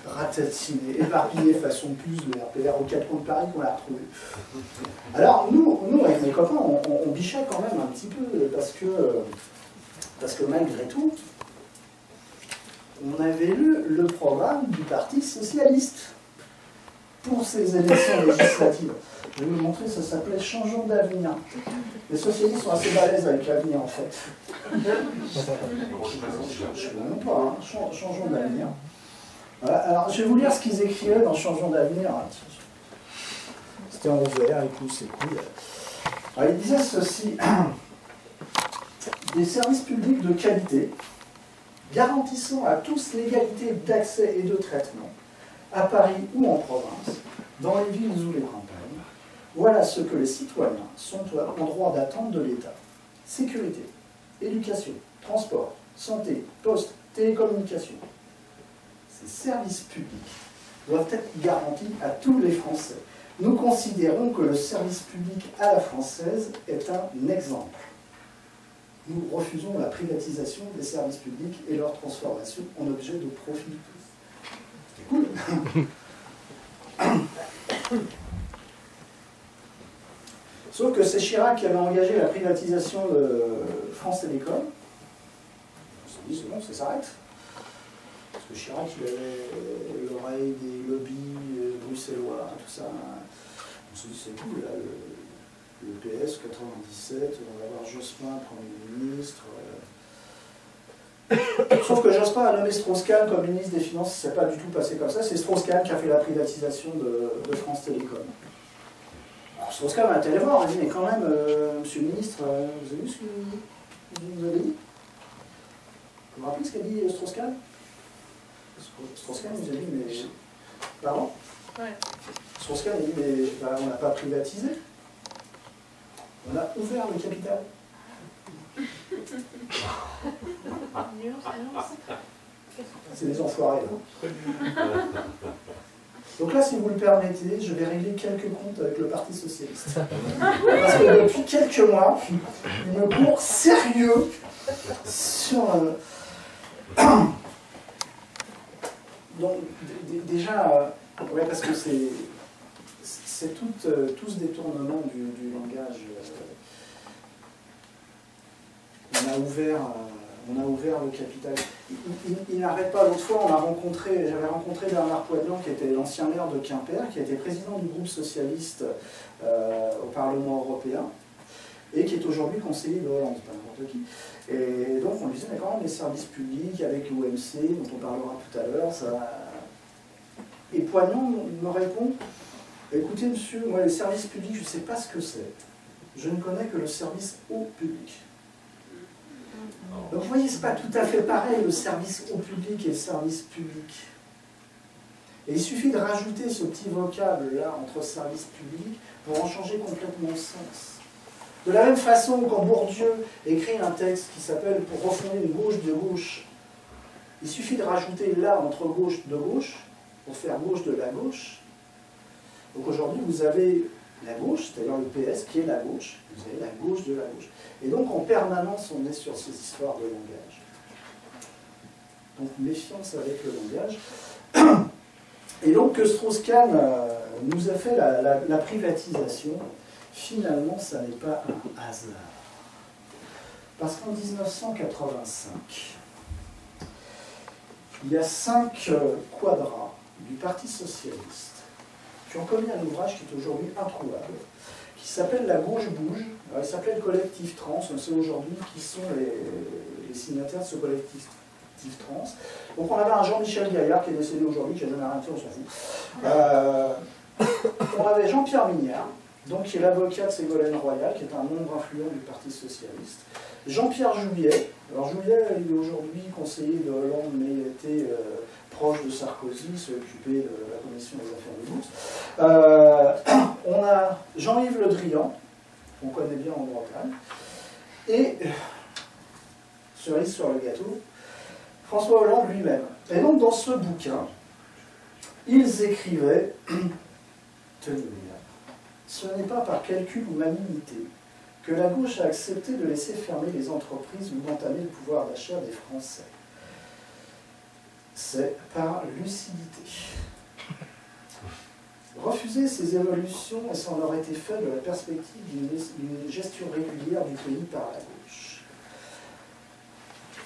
Ratatiné, éparpillé façon plus le RPR aux 4 coins de Paris qu'on l'a retrouvé. Alors, nous avec mes copains, on bichait quand même un petit peu parce que malgré tout, on avait lu le programme du Parti socialiste pour ces élections législatives. Je vais vous montrer, ça s'appelait Changeons d'avenir. Les socialistes sont assez balèzes avec l'avenir en fait. Je ne sais même pas, hein. Changeons d'avenir. Voilà. Alors, je vais vous lire ce qu'ils écrivaient dans Changeons d'avenir. C'était en vert, écoute, c'est cool. Alors, ils disaient ceci. Des services publics de qualité, garantissant à tous l'égalité d'accès et de traitement, à Paris ou en province, dans les villes ou les campagnes. Voilà ce que les citoyens sont en droit d'attendre de l'État. Sécurité, éducation, transport, santé, poste, télécommunications. Ces services publics doivent être garantis à tous les Français. Nous considérons que le service public à la française est un exemple. Nous refusons la privatisation des services publics et leur transformation en objet de profit. C'est cool. Sauf que c'est Chirac qui avait engagé la privatisation de France Télécom. On s'est dit, c'est bon, ça s'arrête. Parce que Chirac, il avait l'oreille des lobbies bruxellois, tout ça. On s'est dit, c'est cool, là, le PS 97, on va avoir Jospin, Premier ministre. Sauf que Jospin a nommé Strauss-Kahn comme ministre des Finances, ça s'est pas du tout passé comme ça. C'est Strauss-Kahn qui a fait la privatisation de France Télécom. Alors Strauss-Kahn a été allé voir, il a dit, mais quand même, monsieur le ministre, vous avez vu ce qu'il vous avez dit? Vous vous rappelez ce qu'a dit Strauss-Kahn? Strauss-Kahn nous a dit, mais... Pardon? Ouais. Strauss-Kahn a dit, mais on n'a pas privatisé. On a ouvert le capital. C'est des enfoirés. Là. Donc là, si vous le permettez, je vais régler quelques comptes avec le Parti socialiste. Parce que depuis quelques mois, il me court sérieux sur... Donc, déjà, ouais, parce que c'est tout ce détournement du langage. On a ouvert le capital. il n'arrête pas. L'autre fois, j'avais rencontré Bernard Poidian, qui était l'ancien maire de Quimper, qui a été président du groupe socialiste au Parlement européen, et qui est aujourd'hui conseiller de Hollande, pas n'importe qui. Et donc on lui disait, mais quand même les services publics avec l'OMC, dont on parlera tout à l'heure, ça... Et Poidian me répond, écoutez monsieur, moi les services publics, je ne sais pas ce que c'est. Je ne connais que le service au public. Donc vous voyez, ce n'est pas tout à fait pareil le service au public et le service public. Et il suffit de rajouter ce petit vocable-là entre service public pour en changer complètement le sens. De la même façon, quand Bourdieu écrit un texte qui s'appelle « Pour refonder une gauche de gauche », il suffit de rajouter là entre gauche de gauche pour faire gauche de la gauche. Donc aujourd'hui, vous avez la gauche, c'est-à-dire le PS, qui est la gauche. Vous avez la gauche de la gauche. Et donc, en permanence, on est sur ces histoires de langage. Donc, méfiance avec le langage. Et donc, que Strauss-Kahn nous a fait la privatisation, finalement, ça n'est pas un hasard. Parce qu'en 1985, il y a 5 quadras du Parti socialiste qui ont commis un ouvrage qui est aujourd'hui introuvable, qui s'appelle La gauche bouge. Alors, il s'appelait le collectif trans, on sait aujourd'hui qui sont les signataires de ce collectif trans. Donc on avait un Jean-Michel Gaillard qui est décédé aujourd'hui, qui n'a jamais rien fait, on s'en fout. On avait Jean-Pierre Mignard, donc, qui est l'avocat de Ségolène Royal, qui est un membre influent du Parti socialiste. Jean-Pierre Juillet, alors Juillet, il est aujourd'hui conseiller de Hollande, mais il était proche de Sarkozy, s'est occupé de la commission des affaires de bourse. On a Jean-Yves Le Drian, qu'on connaît bien en Bretagne, et, cerise sur le gâteau, François Hollande lui-même. Et donc, dans ce bouquin, ils écrivaient, tenez-vous bien, ce n'est pas par calcul ou malignité que la gauche a accepté de laisser fermer les entreprises ou d'entamer le pouvoir d'achat des Français. C'est par lucidité. Refuser ces évolutions, et ça en aurait été fait de la perspective d'une gestion régulière du pays par la gauche.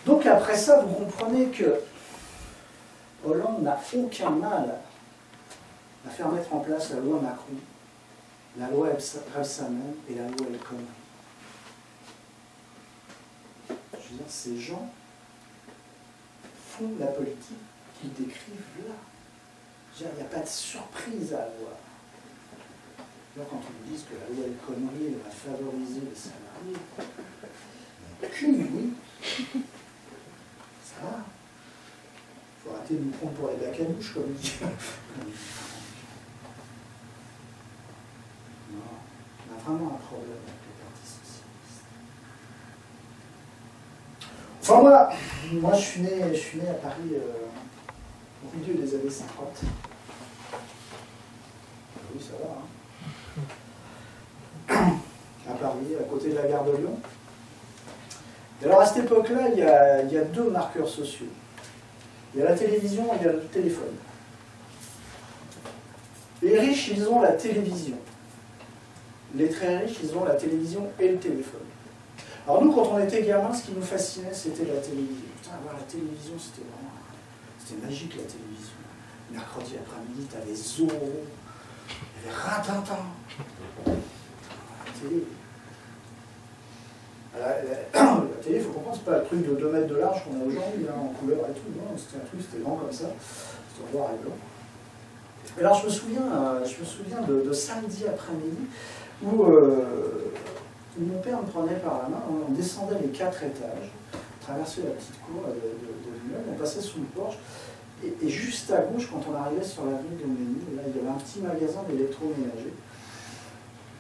Donc après ça, vous comprenez que Hollande n'a aucun mal à faire mettre en place la loi Macron, la loi Rebsamen et la loi El Khomri. Je veux dire, ces gens font la politique qu'ils décrivent là. Il n'y a pas de surprise à avoir. Là, quand on nous dit que la loi El Khomri va favoriser les salariés, oui, ça va. Il faut arrêter de nous prendre pour les bacadouches, comme il dit. Non, on a vraiment un problème avec le Parti socialiste. Enfin, moi je suis né à Paris au milieu des années 50. Oui, ça va, hein. À Paris, à côté de la gare de Lyon. Et alors, à cette époque-là, il y a 2 marqueurs sociaux. Il y a la télévision et il y a le téléphone. Les riches, ils ont la télévision. Les très riches, ils ont la télévision et le téléphone. Alors nous, quand on était gamins, ce qui nous fascinait, c'était la télévision. Putain, voir la télévision, c'était vraiment... C'était magique, la télévision. Mercredi après-midi, t'avais Zorro, il y avait Rintintin. La télé... La télé, il faut comprendre, c'est pas le truc de 2 mètres de large qu'on a aujourd'hui, hein, en couleur et tout. Non, c'était un truc, c'était grand comme ça. C'était noir et blanc. Et alors, je me souviens de samedi après-midi où mon père me prenait par la main, on descendait les 4 étages, traversait la petite cour de l'immeuble, on passait sous le porche, et juste à gauche, quand on arrivait sur l'avenue de Ménil, là, il y avait un petit magasin d'électroménager.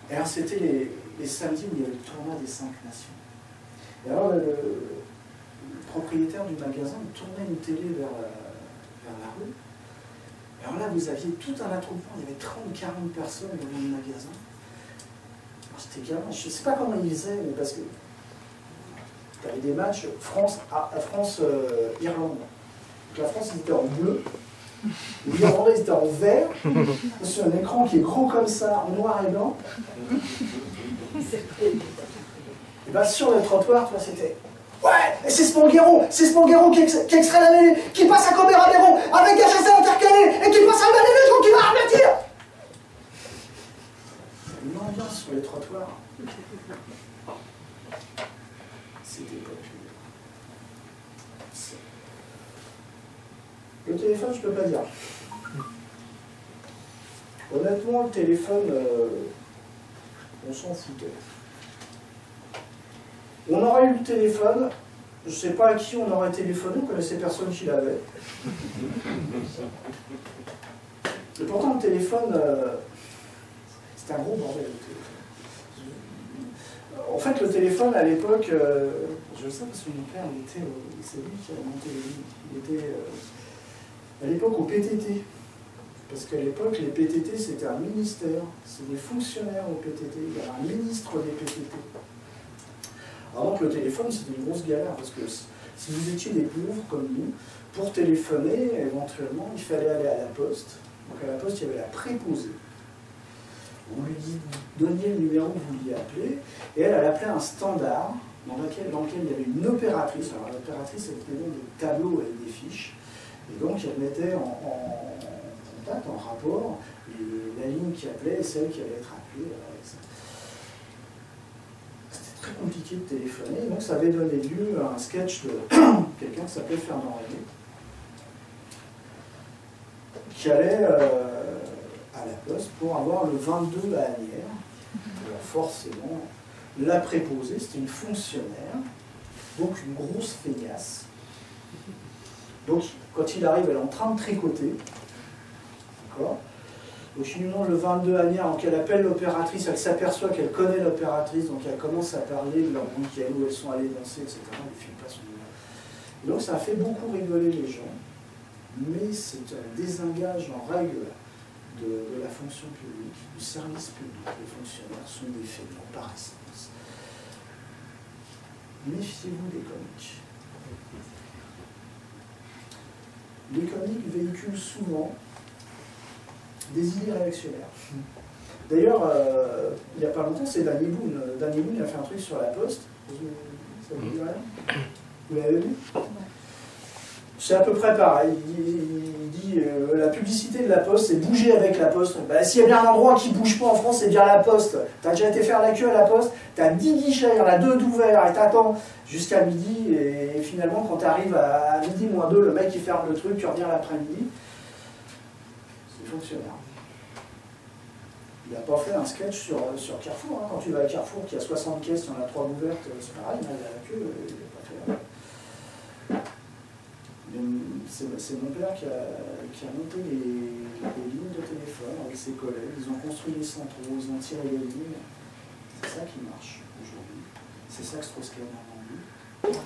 Et alors, c'était les samedis où il y avait le tournoi des 5 nations. Et alors, le propriétaire du magasin tournait une télé vers la rue. Et alors là, vous aviez tout un attroupement, il y avait 30-40 personnes devant le magasin. C'était gamin, je ne sais pas comment ils faisaient, mais parce que tu avais des matchs France-Irlande. Donc la France, ils étaient en bleu, les Irlandais, ils étaient en vert, sur un écran qui est gros comme ça, en noir et blanc. Et bien sur le trottoir, c'était Ouais, et c'est Spanghero qui extrait la mêlée, qui passe à Cobera-Béron avec un chassé intercalé et qui passe à Malélégion qui va aplatir. Une ambiance sur les trottoirs. C'était pas plus. Le téléphone, je peux pas dire. Honnêtement, le téléphone, on s'en foutait. On aurait eu le téléphone, je ne sais pas à qui on aurait téléphoné, on connaissait personne qui l'avait. Et pourtant, le téléphone, c'était un gros bordel, le téléphone. En fait, le téléphone, à l'époque, je le sais parce que mon père, c'est lui qui a monté les lignes. Il était à l'époque au PTT. Parce qu'à l'époque, les PTT, c'était un ministère. C'est des fonctionnaires au PTT. Il y avait un ministre des PTT. Alors que le téléphone, c'était une grosse galère. Parce que si vous étiez des pauvres comme nous, pour téléphoner, éventuellement, il fallait aller à la poste. Donc à la poste, il y avait la préposée. Vous lui donniez le numéro que vous vouliez appeler. Et elle appelait un standard dans lequel il y avait une opératrice. Alors l'opératrice, elle tenait des tableaux avec des fiches. Et donc, elle mettait en rapport la ligne qui appelait et celle qui allait être appelée. C'était très compliqué de téléphoner, donc ça avait donné lieu à un sketch de quelqu'un qui s'appelait Fernand Reynaud, qui allait à la poste pour avoir le 22 à Asnières. Alors forcément, la préposée, c'était une fonctionnaire, donc une grosse feignasse. Donc, quand il arrive, elle est en train de tricoter. D'accord ? Donc, il lui demande le 22 à Asnières, donc elle appelle l'opératrice, elle s'aperçoit qu'elle connaît l'opératrice, donc elle commence à parler de leur week-end, où elles sont allées danser, etc. Elle ne file pas son numéro. Donc, ça a fait beaucoup rigoler les gens, mais c'est un désengage en règle de la fonction publique, du service public. Les fonctionnaires sont des fainéants par essence. Méfiez-vous des comiques. Les comiques véhiculent souvent des idées réactionnaires. D'ailleurs, il n'y a pas longtemps, c'est Danny Boone. Danny Boone a fait un truc sur la Poste. Ça vous dit rien? Vous l'avez vu? C'est à peu près pareil. Il dit la publicité de la Poste, c'est bouger avec la Poste. Ben, s'il y a bien un endroit qui ne bouge pas en France, c'est bien la Poste. Tu as déjà été faire la queue à la Poste, tu as 10 guichets, il y en a 2 d'ouverts, et tu attends jusqu'à midi, et finalement, quand tu arrives à midi moins 2, le mec il ferme le truc, tu reviens l'après-midi. C'est fonctionnaire. Il n'a pas fait un sketch sur Carrefour. Hein. Quand tu vas à Carrefour, qu'il y a 60 caisses, il y en a 3 ouvertes, c'est pareil, il y a la queue, il n'a pas fait. C'est mon père qui a monté les lignes de téléphone avec ses collègues. Ils ont construit les centraux, ils ont tiré les lignes. C'est ça qui marche aujourd'hui. C'est ça que Strauss-Kahn a vendu.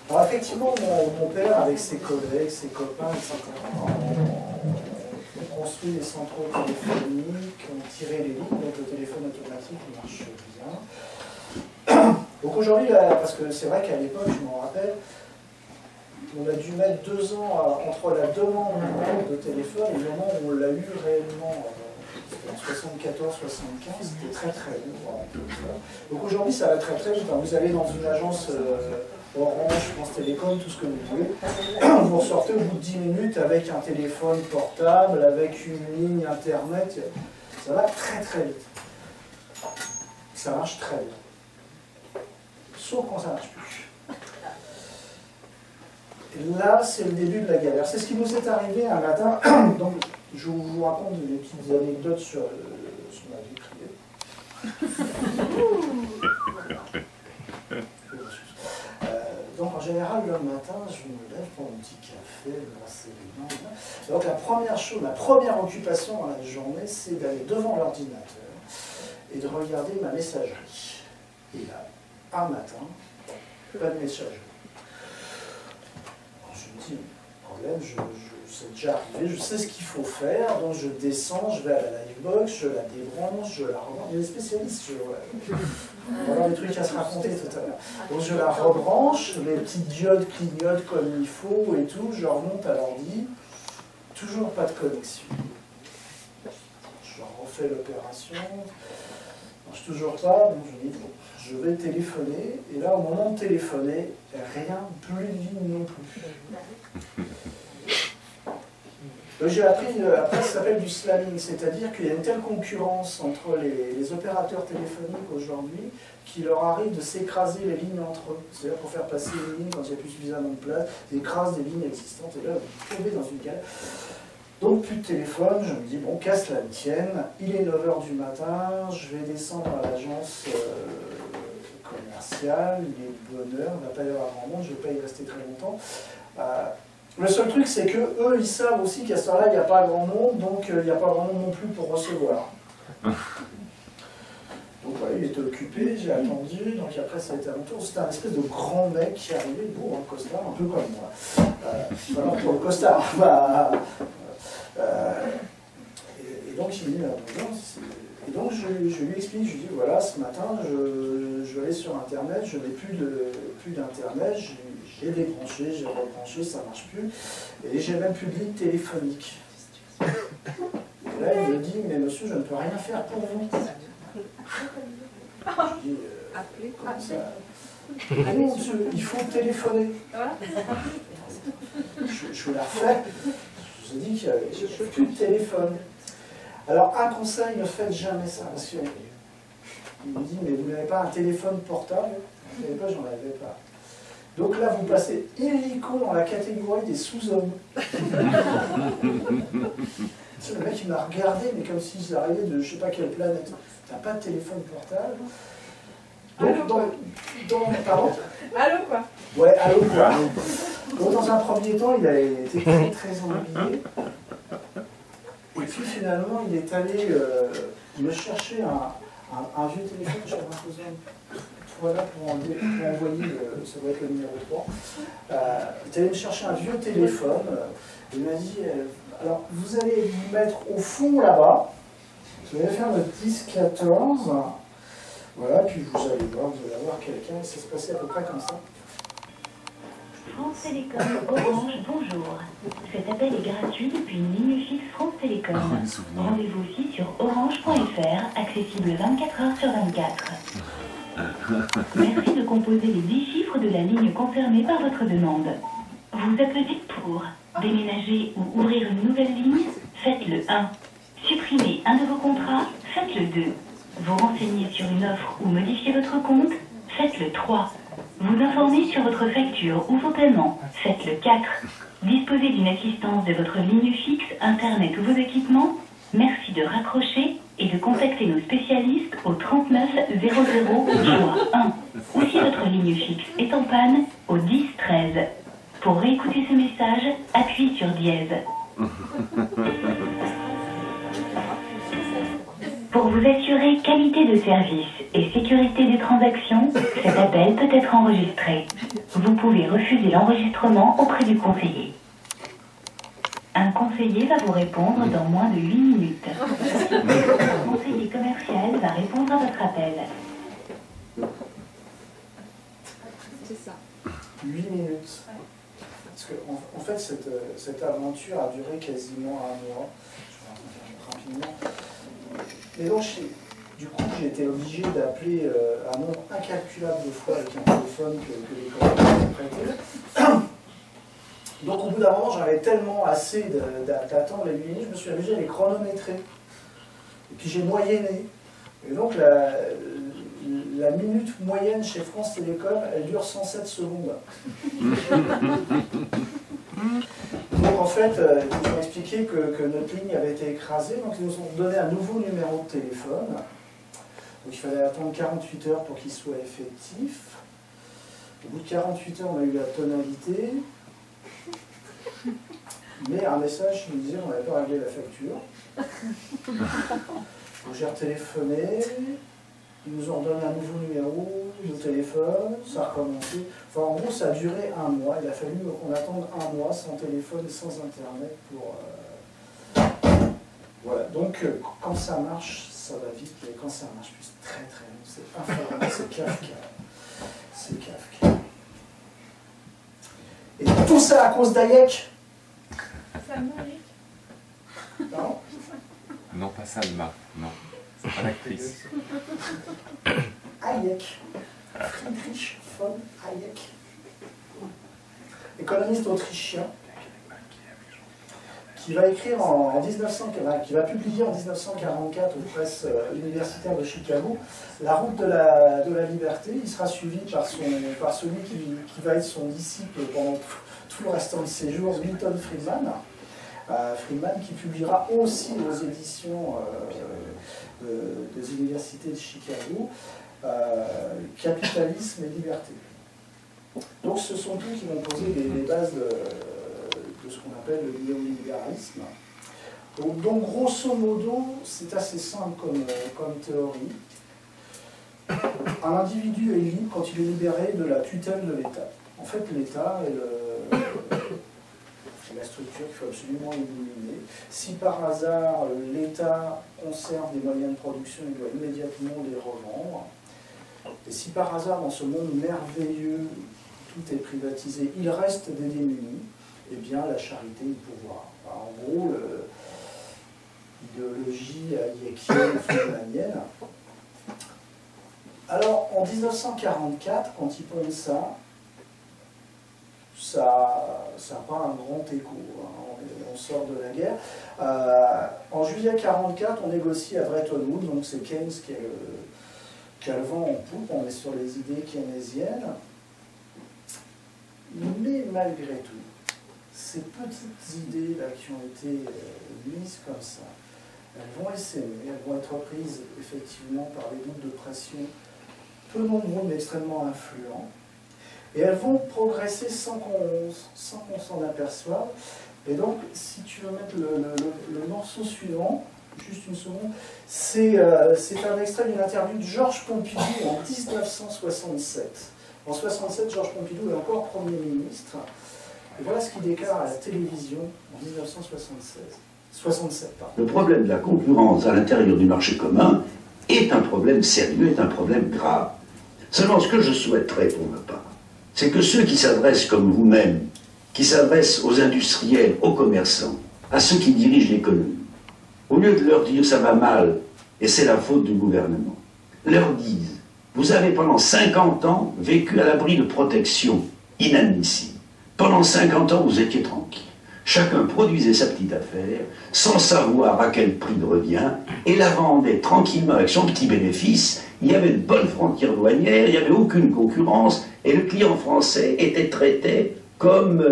Alors effectivement, mon père, avec ses collègues, ses copains, etc., ont construit les centraux téléphoniques, ont tiré les lignes, donc le téléphone automatique marche bien. Donc aujourd'hui, parce que c'est vrai qu'à l'époque, je m'en rappelle, on a dû mettre 2 ans entre la demande de téléphone et le moment où on l'a eu réellement, en 74-75, c'était très très long. Donc aujourd'hui, ça va très très vite. Vous allez dans une agence Orange, France Télécom, tout ce que vous voulez, vous ressortez au bout de 10 minutes avec un téléphone portable, avec une ligne internet. Ça va très très vite. Ça marche très bien. Sauf quand ça ne marche plus. Et là, c'est le début de la galère. C'est ce qui nous est arrivé un matin. Donc, je vous raconte des petites anecdotes sur ma vie privée. Donc, en général, le matin, je me lève pour un petit café, brasser les mains. Donc, la première chose, ma première occupation dans la journée, c'est d'aller devant l'ordinateur et de regarder ma messagerie. Et là, un matin, pas de messagerie. Je me dis, problème, c'est déjà arrivé, je sais ce qu'il faut faire, donc je descends, je vais à la livebox, je la débranche, je la rebranche. Il y a des spécialistes, on va avoir des trucs à se raconter tout à l'heure. Donc je la rebranche, les petites diodes clignotent comme il faut et tout, je remonte à l'ordi, toujours pas de connexion. Je refais l'opération. marche toujours pas, donc je dis, bon, je vais téléphoner, et là, au moment de téléphoner, rien, plus de ligne non plus. Donc j'ai appris, après ça s'appelle du slamming, c'est-à-dire qu'il y a une telle concurrence entre les opérateurs téléphoniques aujourd'hui qu'il leur arrive de s'écraser les lignes entre eux. C'est-à-dire pour faire passer les lignes quand il n'y a plus suffisamment de place, ils écrasent des lignes existantes, et là vous tombez dans une galère. Donc plus de téléphone, je me dis, bon, casse la tienne, il est 9 h du matin, je vais descendre à l'agence commerciale, il est de bonne heure, il ne va pas y avoir grand monde, je ne vais pas y rester très longtemps. Le seul truc, c'est que eux, ils savent aussi qu'à ce temps-là, il n'y a pas grand monde, donc il n'y a pas grand monde non plus pour recevoir. Donc voilà, il était occupé, j'ai attendu, donc après ça a été à mon tour. C'était un espèce de grand mec qui arrivait, beau, en costard, un peu comme moi. Voilà, pour le costard. Et donc il me dit, et donc je lui explique, je lui dis, voilà, ce matin, je vais aller sur Internet, je n'ai plus d'Internet, j'ai débranché, j'ai rebranché, ça ne marche plus, et j'ai même plus de ligne téléphonique. Et là, il me dit, mais monsieur, je ne peux rien faire pour vous. Je dis, comment ça? Non, monsieur, il faut téléphoner. Je vous la refais. Je vous ai dit qu'il n'y a plus de téléphone. Alors, un conseil, ne faites jamais ça, parce qu'il me dit, mais vous n'avez pas un téléphone portable? Je n'avais pas, j'en avais pas. Donc là, vous passez illico dans la catégorie des sous-hommes. Le mec, il m'a regardé, mais comme si j'arrivais de je ne sais pas quelle planète. T'as pas de téléphone portable? Donc, pardon? Allô, quoi? Ouais, allô, quoi. Donc, dans un premier temps, il a été très, très ennuyé. Et puis, finalement, il est allé me chercher un vieux téléphone que j'avais imposé. Voilà, pour envoyer, ça doit être le numéro 3. Il est allé me chercher un vieux téléphone. Il m'a dit, alors, vous allez vous mettre au fond là-bas. Vous allez faire le 10-14. Voilà, puis vous allez avoir quelqu'un, et ça se passait à peu près comme ça. France Télécom Orange, bonjour. Cet appel est gratuit depuis une ligne fixe France Télécom. Rendez-vous aussi sur orange.fr, accessible 24 h sur 24. Merci de composer les 10 chiffres de la ligne concernée par votre demande. Vous appelez pour déménager ou ouvrir une nouvelle ligne, faites le 1. Supprimer un de vos contrats, faites le 2. Vous renseigner sur une offre ou modifier votre compte, faites le 3. Vous informer sur votre facture ou vos paiements, faites le 4. Disposer d'une assistance de votre ligne fixe, Internet ou vos équipements, merci de raccrocher et de contacter nos spécialistes au 39 00 joie 1. Ou si votre ligne fixe est en panne, au 10 13. Pour réécouter ce message, appuyez sur dièse. Pour vous assurer qualité de service et sécurité des transactions, cet appel peut être enregistré. Vous pouvez refuser l'enregistrement auprès du conseiller. Un conseiller va vous répondre dans moins de 8 minutes. Un conseiller commercial va répondre à votre appel. C'est ça. 8 minutes. Parce que, en fait, cette aventure a duré quasiment un mois. Je vais rapidement. Et donc, du coup, j'ai été obligé d'appeler un nombre incalculable de fois avec un téléphone que les collègues m'avaient prêté. Donc, au bout d'un moment, j'avais tellement assez d'attendre les 8 minutes, je me suis amusé à les chronométrer. Et puis, j'ai moyenné. Et donc, la minute moyenne chez France Télécom, elle dure 107 secondes. Donc en fait, ils nous ont expliqué que notre ligne avait été écrasée, donc ils nous ont donné un nouveau numéro de téléphone. Donc il fallait attendre 48 heures pour qu'il soit effectif. Au bout de 48 heures, on a eu la tonalité. Mais un message qui nous disait qu'on n'avait pas réglé la facture. Donc j'ai retéléphoné. Ils nous ont donné un nouveau numéro de téléphone, ça a recommencé. Enfin, en gros, ça a duré un mois. Il a fallu qu'on attende un mois sans téléphone et sans Internet pour... Voilà, donc quand ça marche, ça va vite, et quand ça marche plus, c'est très très long. C'est infernal, c'est Kafka. C'est Kafka. Et tout ça à cause d'Hayek. Salma, oui. Non? Non, pas Salma, non. C'est pas Hayek, Friedrich von Hayek, économiste autrichien, qui va écrire qui va publier en 1944 aux presses universitaires de Chicago La route de la liberté. Il sera suivi par celui qui va être son disciple pendant tout le restant de ses jours, Milton Friedman. Friedman qui publiera aussi aux éditions des universités de Chicago Capitalisme et liberté. Donc ce sont eux qui vont poser les bases de ce qu'on appelle le néolibéralisme. Donc grosso modo, c'est assez simple comme théorie. Un individu est libre quand il est libéré de la tutelle de l'État. En fait, l'État est la structure qu'il faut absolument éliminer. Si par hasard l'État conserve des moyens de production, il doit immédiatement les revendre. Et si par hasard, dans ce monde merveilleux, tout est privatisé, il reste des démunis, eh bien la charité et le pouvoir. Alors, en gros, l'idéologie hayekienne, friedmanienne. Alors, en 1944, quand il pense ça n'a pas un grand écho. Hein. On sort de la guerre. En juillet 1944, on négocie à Bretton Woods, donc c'est Keynes qui a le vent en poupe, on est sur les idées keynésiennes. Mais malgré tout, ces petites idées-là qui ont été mises comme ça, elles vont essaimer, elles vont être prises effectivement par les groupes de pression peu nombreux mais extrêmement influents. Et elles vont progresser sans qu'on s'en aperçoive. Et donc, si tu veux mettre le morceau suivant, juste une seconde, c'est un extrait d'une interview de Georges Pompidou en 1967. En 1967, Georges Pompidou est encore Premier ministre. Et voilà ce qu'il déclare à la télévision en 1967. Le problème de la concurrence à l'intérieur du marché commun est un problème sérieux, est un problème grave. Seulement, ce que je souhaiterais pour ma part, c'est que ceux qui s'adressent comme vous-même, qui s'adressent aux industriels, aux commerçants, à ceux qui dirigent l'économie, au lieu de leur dire ça va mal et c'est la faute du gouvernement, leur disent vous avez pendant 50 ans vécu à l'abri de protection inadmissible. Pendant 50 ans vous étiez tranquille. Chacun produisait sa petite affaire sans savoir à quel prix de revient et la vendait tranquillement avec son petit bénéfice. Il y avait de bonnes frontières douanières, il n'y avait aucune concurrence et le client français était traité comme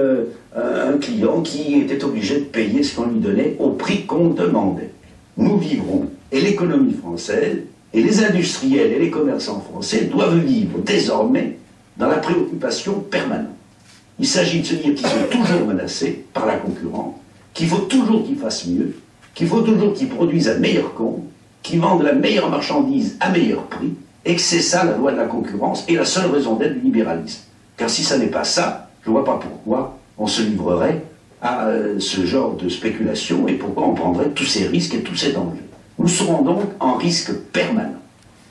un client qui était obligé de payer ce qu'on lui donnait au prix qu'on demandait. Nous vivrons, et l'économie française, et les industriels et les commerçants français doivent vivre désormais dans la préoccupation permanente. Il s'agit de se dire qu'ils sont toujours menacés par la concurrence, qu'il faut toujours qu'ils fassent mieux, qu'il faut toujours qu'ils produisent à meilleur compte, qu'ils vendent la meilleure marchandise à meilleur prix, et que c'est ça la loi de la concurrence et la seule raison d'être du libéralisme. Car si ça n'est pas ça, je ne vois pas pourquoi on se livrerait à ce genre de spéculation et pourquoi on prendrait tous ces risques et tous ces dangers. Nous serons donc en risque permanent.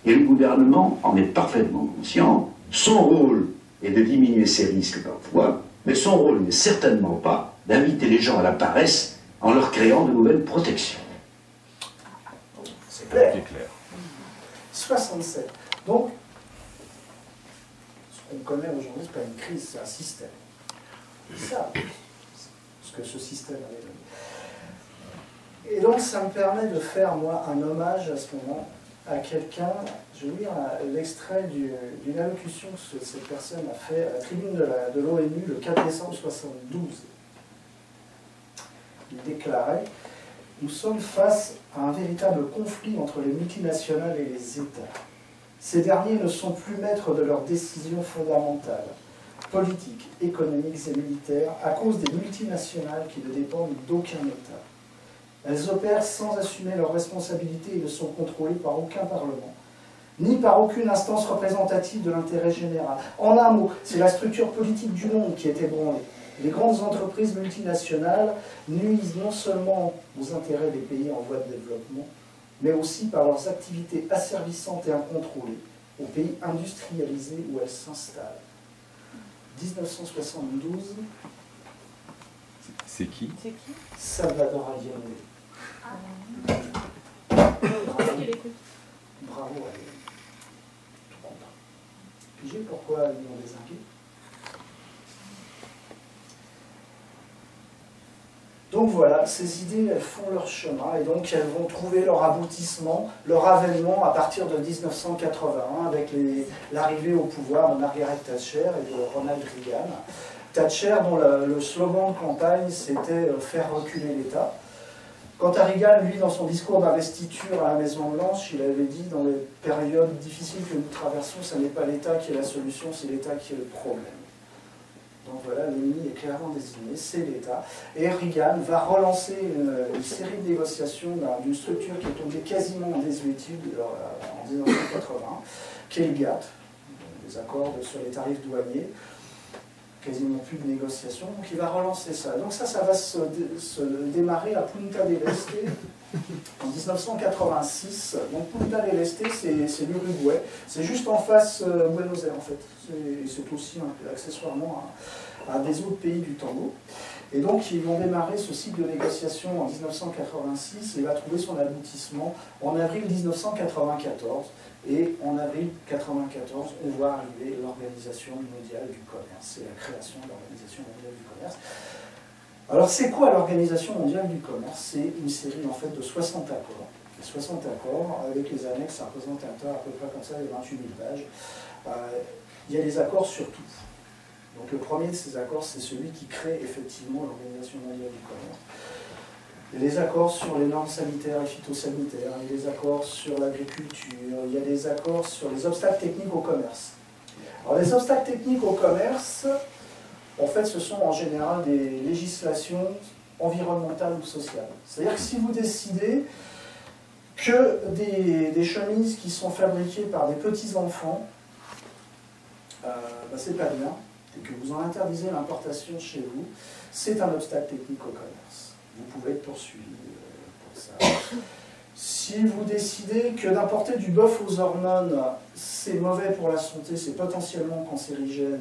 Et le gouvernement en est parfaitement conscient. Son rôle est de diminuer ces risques parfois, mais son rôle n'est certainement pas d'inviter les gens à la paresse en leur créant de nouvelles protections. C'est clair. 67. Donc, ce qu'on connaît aujourd'hui, ce n'est pas une crise, c'est un système. C'est ça, ce que ce système avait donné. Et donc, ça me permet de faire, moi, un hommage à ce moment à quelqu'un. Je vais lire l'extrait d'une allocution que cette personne a fait à la tribune de l'ONU le 4 décembre 1972. Il déclarait « Nous sommes face à un véritable conflit entre les multinationales et les États. Ces derniers ne sont plus maîtres de leurs décisions fondamentales, politiques, économiques et militaires, à cause des multinationales qui ne dépendent d'aucun État. Elles opèrent sans assumer leurs responsabilités et ne sont contrôlées par aucun Parlement, ni par aucune instance représentative de l'intérêt général. En un mot, c'est la structure politique du monde qui est ébranlée. Les grandes entreprises multinationales nuisent non seulement aux intérêts des pays en voie de développement, mais aussi par leurs activités asservissantes et incontrôlées aux pays industrialisés où elles s'installent. » 1972. C'est qui? Salvador Allende. Bravo à eux. Tout content. Pigez pourquoi ils l'ont désingué? Donc voilà, ces idées, elles font leur chemin et donc elles vont trouver leur aboutissement, leur avènement à partir de 1981 avec l'arrivée au pouvoir de Margaret Thatcher et de Ronald Reagan. Thatcher, dont le slogan de campagne, c'était « faire reculer l'État ». Quant à Reagan, lui, dans son discours d'investiture à la Maison-Blanche, il avait dit « dans les périodes difficiles que nous traversons, ce n'est pas l'État qui est la solution, c'est l'État qui est le problème ». Donc voilà, l'ennemi est clairement désigné, c'est l'État. Et Reagan va relancer une série de négociations d'une structure qui est tombée quasiment en désuétude en 1980, qui est le GATT, les accords sur les tarifs douaniers, quasiment plus de négociations, donc il va relancer ça. Donc ça va se démarrer à Punta del Este en 1986. Donc Punta del Este, c'est l'Uruguay, c'est juste en face Buenos Aires en fait. C'est aussi accessoirement un des autres pays du Tango. Et donc ils vont démarrer ce cycle de négociation en 1986 et va trouver son aboutissement en avril 1994. Et en avril 1994, on voit arriver l'Organisation mondiale du commerce. C'est la création de l'Organisation mondiale du commerce. Alors c'est quoi l'Organisation mondiale du commerce? C'est une série en fait de 60 accords. Les 60 accords, avec les annexes, ça représente un tas à peu près comme ça, les 28 000 pages. Il y a des accords sur tout. Donc le premier de ces accords, c'est celui qui crée effectivement l'Organisation mondiale du commerce. Il y a des accords sur les normes sanitaires et phytosanitaires, il y a des accords sur l'agriculture, il y a des accords sur les obstacles techniques au commerce. Alors les obstacles techniques au commerce, en fait, ce sont en général des législations environnementales ou sociales. C'est-à-dire que si vous décidez que des chemises qui sont fabriquées par des petits-enfants, c'est pas bien, et que vous en interdisez l'importation chez vous, c'est un obstacle technique au commerce. Vous pouvez être poursuivi pour ça. Si vous décidez que d'importer du bœuf aux hormones, c'est mauvais pour la santé, c'est potentiellement cancérigène,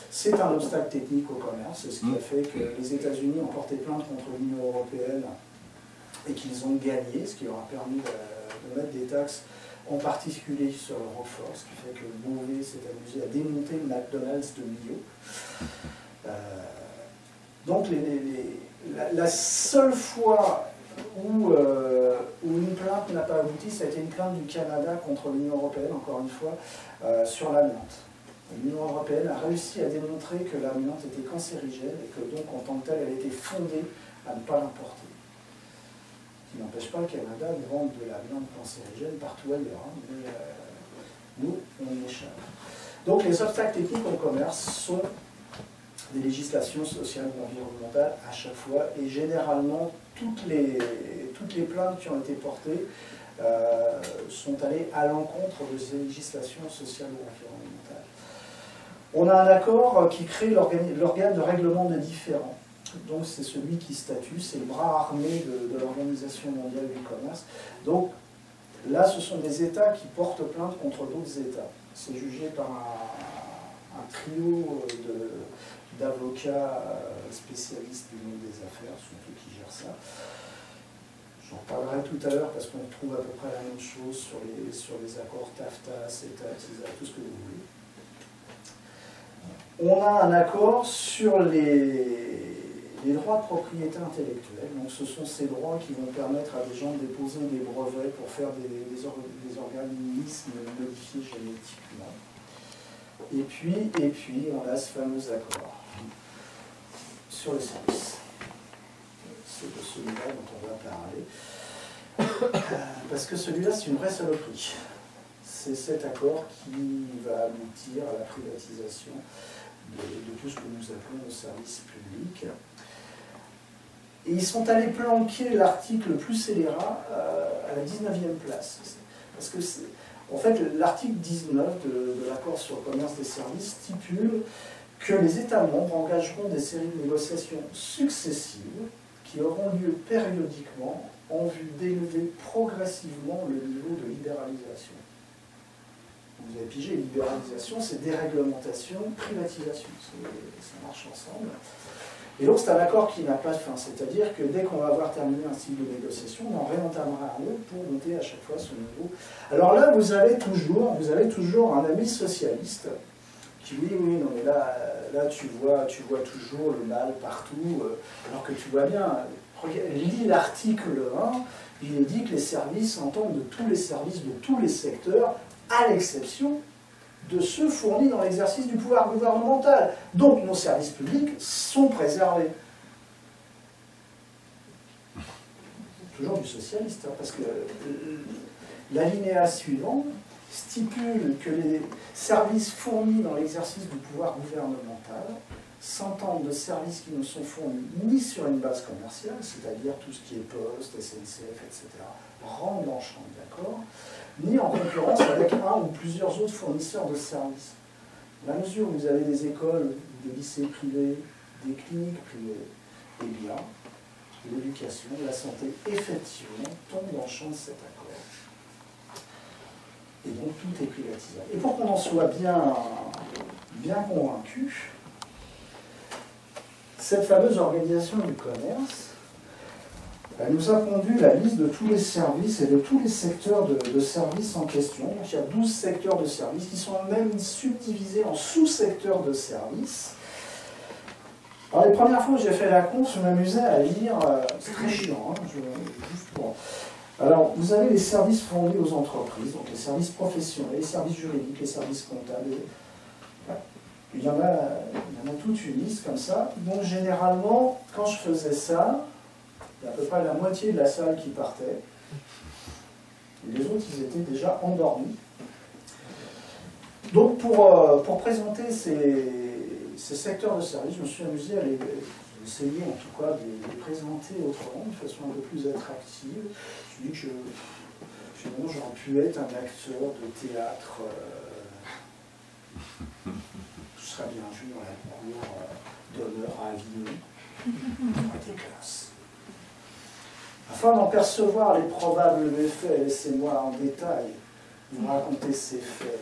c'est un obstacle technique au commerce. C'est ce qui a fait que les États-Unis ont porté plainte contre l'Union européenne et qu'ils ont gagné, ce qui leur a permis de mettre des taxes, en particulier sur le Roquefort, ce qui fait que le Beauvais s'est amusé à démonter le McDonald's de Millau. Donc la seule fois où une plainte n'a pas abouti, ça a été une plainte du Canada contre l'Union européenne, encore une fois, sur l'amiante. L'Union européenne a réussi à démontrer que l'amiante était cancérigène et que donc en tant que telle, elle était fondée à ne pas l'importer. Ce qui n'empêche pas le Canada de vendre de l'amiante cancérigène partout ailleurs, hein, mais nous, on y échappe. Donc les obstacles techniques au commerce sont des législations sociales ou environnementales à chaque fois, et généralement toutes les plaintes qui ont été portées sont allées à l'encontre de ces législations sociales ou environnementales. On a un accord qui crée l'organe de règlement des différends. Donc c'est celui qui statue, c'est le bras armé de l'Organisation mondiale du commerce. Donc là, ce sont des États qui portent plainte contre d'autres États. C'est jugé par un trio d'avocats spécialistes du monde des affaires, surtout qui gèrent ça. J'en reparlerai tout à l'heure parce qu'on trouve à peu près la même chose sur les accords TAFTA, CETA, TISA, tout ce que vous voulez. On a un accord sur les droits de propriété intellectuelle. Donc ce sont ces droits qui vont permettre à des gens de déposer des brevets pour faire des organismes modifiés génétiquement. Et puis on a ce fameux accord sur les services. C'est de celui-là dont on va parler. Parce que celui-là, c'est une vraie saloperie. C'est cet accord qui va aboutir à la privatisation de tout ce que nous appelons le service public. Et ils sont allés planquer l'article le plus scélérat à la 19e place. Parce que, en fait, l'article 19 de l'accord sur le commerce des services stipule que les États membres engageront des séries de négociations successives qui auront lieu périodiquement en vue d'élever progressivement le niveau de libéralisation. Vous avez pigé, libéralisation, c'est déréglementation, privatisation, ça marche ensemble. Et donc c'est un accord qui n'a pas de fin, c'est-à-dire que dès qu'on va avoir terminé un cycle de négociation, on en réentamera un autre pour monter à chaque fois ce niveau. Alors là, vous avez toujours un ami socialiste qui dit oui, non mais là tu vois toujours le mal partout, alors que tu vois bien, lis l'article 1, il est dit que les services entendent de tous les services, de tous les secteurs, à l'exception de ceux fournis dans l'exercice du pouvoir gouvernemental. Donc nos services publics sont préservés. Toujours du socialiste, hein, parce que l'alinéa suivant stipule que les services fournis dans l'exercice du pouvoir gouvernemental s'entendent de services qui ne sont fournis ni sur une base commerciale, c'est-à-dire tout ce qui est poste, SNCF, etc., rentre dans le champ de l'accord, ni en concurrence avec un ou plusieurs autres fournisseurs de services. Dans la mesure où vous avez des écoles, des lycées privés, des cliniques privées, eh bien, l'éducation, la santé, effectivement, tombent dans le champ de cet accord. Et donc tout est privatisable. Et pour qu'on en soit bien convaincu, cette fameuse organisation du commerce, elle nous a pondu la liste de tous les services et de tous les secteurs de services en question. Donc, il y a 12 secteurs de services qui sont même subdivisés en sous-secteurs de services. Alors, les premières fois que j'ai fait la conf, je m'amusais à lire, c'est très chiant, hein, juste pour... Alors, vous avez les services fournis aux entreprises, donc les services professionnels, les services juridiques, les services comptables. Il y en a toute une liste comme ça. Donc, généralement, quand je faisais ça, il y a à peu près la moitié de la salle qui partait. Et les autres, ils étaient déjà endormis. Donc, pour présenter ces secteurs de services, je me suis amusé à essayer en tout cas de les présenter autrement, de façon un peu plus attractive. Je me dis que finalement j'aurais pu être un acteur de théâtre. Je serais bien vu dans la cour d'honneur à Avignon. Ça aurait été classe. Afin d'en percevoir les probables méfaits, laissez-moi en détail vous raconter ces faits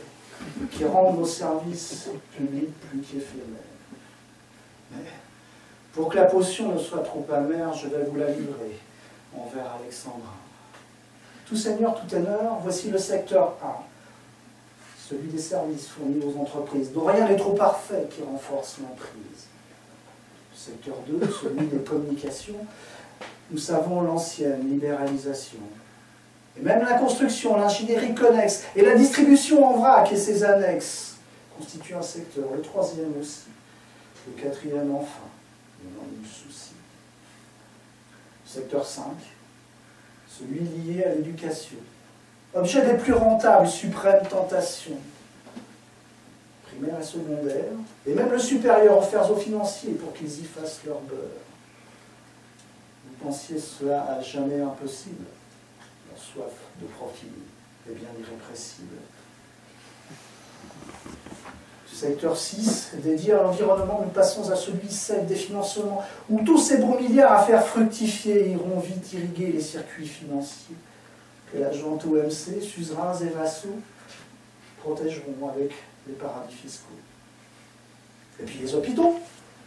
qui rendent nos services publics plus qu'éphémères. Mais pour que la potion ne soit trop amère, je vais vous la livrer en vers alexandrin. Tout seigneur, tout honneur, voici le secteur 1, celui des services fournis aux entreprises, dont rien n'est trop parfait qui renforce l'emprise. Le secteur 2, celui des communications, nous savons l'ancienne libéralisation. Et même la construction, l'ingénierie connexe et la distribution en vrac et ses annexes constituent un secteur. Le troisième aussi. Le quatrième enfin. Il y en a eu souci. Secteur 5. Celui lié à l'éducation. Objet des plus rentables, suprême tentation. Primaire et secondaire. Et même le supérieur offert aux financiers pour qu'ils y fassent leur beurre. Vous pensiez cela à jamais impossible? Leur soif de profit est bien irrépressible. Du secteur 6, dédié à l'environnement, nous passons à celui 7 des financements, où tous ces gros milliards à faire fructifier iront vite irriguer les circuits financiers, que la jante OMC, suzerains et vassaux protégeront avec les paradis fiscaux. Et puis les hôpitaux,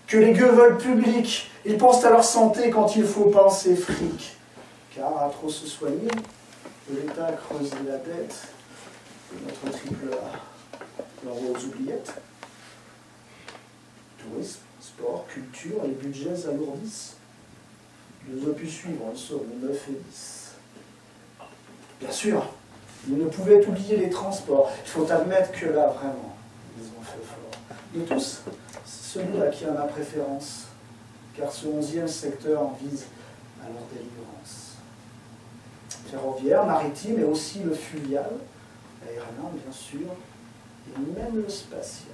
que les gueux veulent publics, ils pensent à leur santé quand il faut penser fric. Car à trop se soigner, l'État creuse la dette de notre triple A. L'envoie aux oubliettes. Tourisme, sport, culture, les budgets alourdissent. Ils ont pu suivre en somme 9 et 10. Bien sûr, ils ne pouvaient oublier les transports. Il faut admettre que là, vraiment, ils ont fait fort. De tous, c'est celui-là qui en a préférence, car ce 11e secteur vise à leur délivrance. Ferroviaire, maritime et aussi le fluvial, aérien bien sûr, et même le spatial.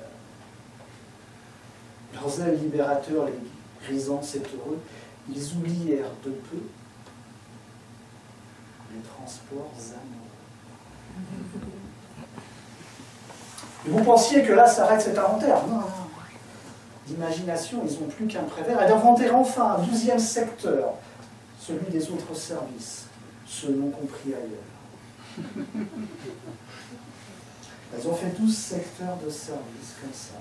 Leurs ailes libérateurs, les grisants, c'est heureux, ils oublièrent de peu les transports amoureux. Et vous pensiez que là s'arrête cet inventaire? Non, non. D'imagination, ils n'ont plus qu'un prévert, et d'inventer enfin un 12e secteur, celui des autres services, ceux non compris ailleurs. Elles ont fait 12 secteurs de service, comme ça.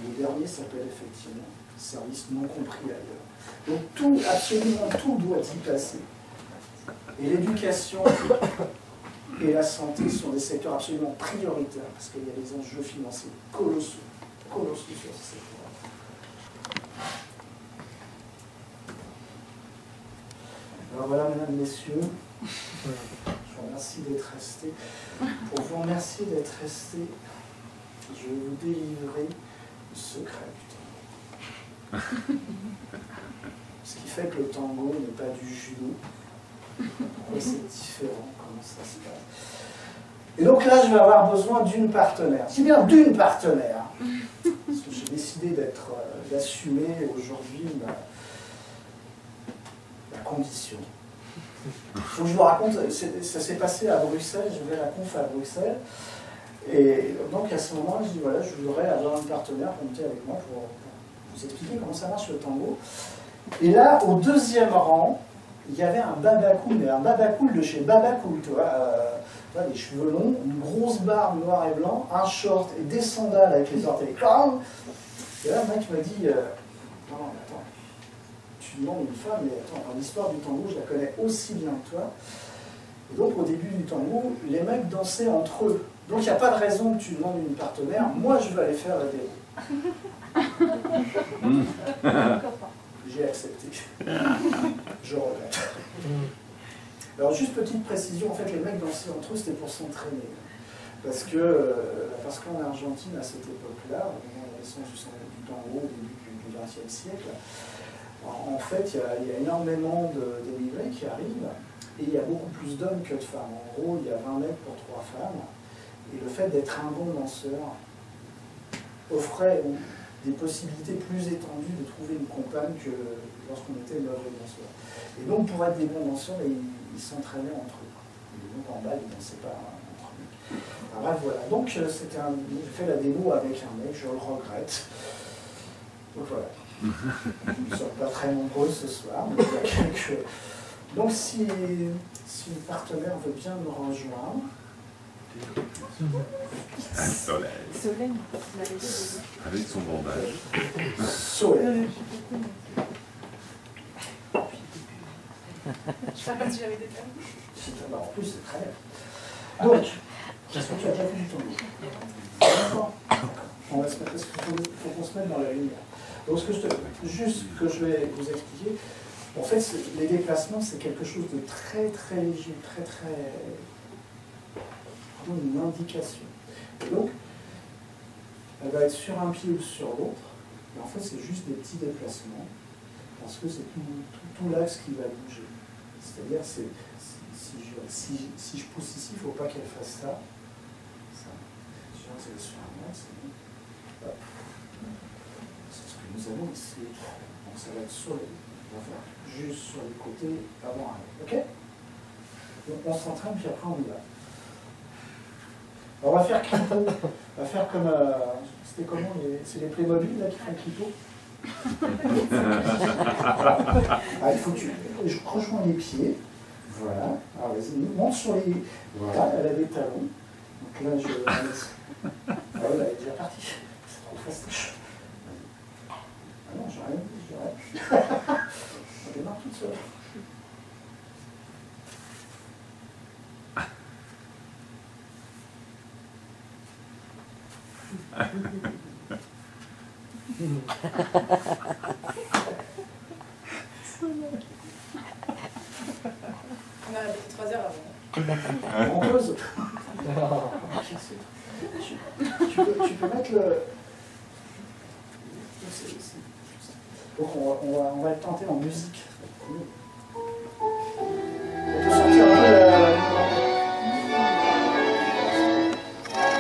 Le dernier s'appelle effectivement service non compris ailleurs. Donc tout, absolument tout doit y passer. Et l'éducation et la santé sont des secteurs absolument prioritaires, parce qu'il y a des enjeux financiers colossaux sur ce secteur. Alors voilà, mesdames, messieurs, je vous remercie d'être restés. Pour vous remercier d'être restés, je vais vous délivrer le secret du tango. Ce qui fait que le tango n'est pas du judo. Pourquoi c'est différent, comment ça se passe. Et donc là, je vais avoir besoin d'une partenaire. C'est bien d'une partenaire. Parce que j'ai décidé d'assumer aujourd'hui la condition. Il faut que je vous raconte, ça s'est passé à Bruxelles, je vais à la conf à Bruxelles, et donc à ce moment-là, je dis voilà, je voudrais avoir un partenaire pour monter avec moi pour vous expliquer comment ça marche le tango. Et là, au deuxième rang, il y avait un babacool, mais un babacool de chez Babacool, tu vois, des cheveux longs, une grosse barbe noir et blanc, un short et des sandales avec les orteils. Et là, le mec m'a dit non, mais attends. Tu demandes une femme, mais attends, l'histoire du tango, je la connais aussi bien que toi. Et donc, au début du tango, les mecs dansaient entre eux. Donc, il n'y a pas de raison que tu demandes une partenaire. Moi, je vais aller faire la démo. J'ai accepté. Je regrette. Alors, juste petite précision, en fait, les mecs dansaient entre eux, c'était pour s'entraîner. Parce qu'en Argentine, à cette époque-là, au moment de la naissance du tango, au début du XXe siècle, en fait, il y a énormément d'émigrés qui arrivent, et il y a beaucoup plus d'hommes que de femmes. En gros, il y a 20 mecs pour 3 femmes, et le fait d'être un bon danseur offrait des possibilités plus étendues de trouver une compagne que lorsqu'on était mauvais danseur. Et donc, pour être des bons danseurs, ils s'entraînaient entre eux. Et donc, en bas, ils ne dansaient pas entre eux. Alors, bref, voilà. Donc, j'ai fait la démo avec un mec, je le regrette. Donc, voilà. Nous ne sommes pas très nombreux ce soir, mais il y a quelques... Donc si une partenaire veut bien me rejoindre... Soleil. Avec son bandage. Soleil. Je sais pas si j'avais des thèmes. En plus, c'est très bien. Donc, est-ce que tu as déjà fait du tango? On va se mettre, parce qu'il faut qu'on se mette dans la lumière. Donc, juste que je vais vous expliquer, en fait, les déplacements, c'est quelque chose de très, très léger, vraiment une indication. Et donc, elle va être sur un pied ou sur l'autre, et en fait, c'est juste des petits déplacements, parce que c'est tout l'axe qui va bouger. C'est-à-dire, si je pousse ici, il ne faut pas qu'elle fasse ça. Je viens que c'est sur un axe, hop. C'est ce que nous avons ici. Donc ça va être sur les... On va faire juste sur les côtés, avant arrière. Ok? Donc on s'entraîne, puis après on y va. Alors on va faire clipo. On va faire comme... C'était comment? C'est les Playmobil là qui font clipo. Il faut que je rejoins les pieds. Voilà. Alors vas-y, monte sur les... Voilà, elle a des talons. Donc là, je laisse... Ah ouais, elle est déjà partie. C'est trop fastidieux. Ah non, j'ai rien dit, On démarre toute seule. On a répété 3 heures avant. On pose. Tu peux mettre le... Donc on va le tenter en musique. On peut sortir un peu la...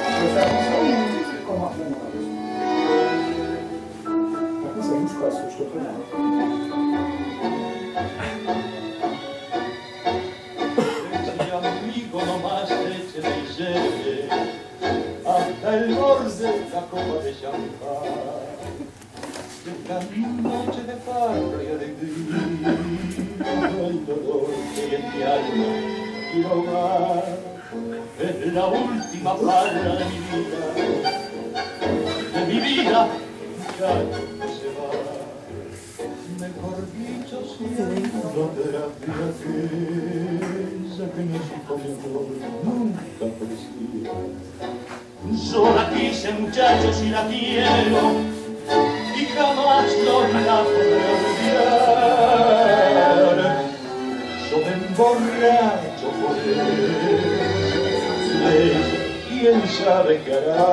Je peux faire comme ça ou comment? Par contre ça bouge pas, je te préviens. Hasta el borde la copa de champán, una noche de farra y alegría, el dolor que en mi alma quiero más. es la última palabra de mi vida ya se va. Mejor dicho, si hay fotografía aquella que no supo mi amor, nunca parecía. Yo la quise, muchachos, y la quiero, y jamás no la podré olvidar. Yo me emborracho por él, quién sabe qué hará.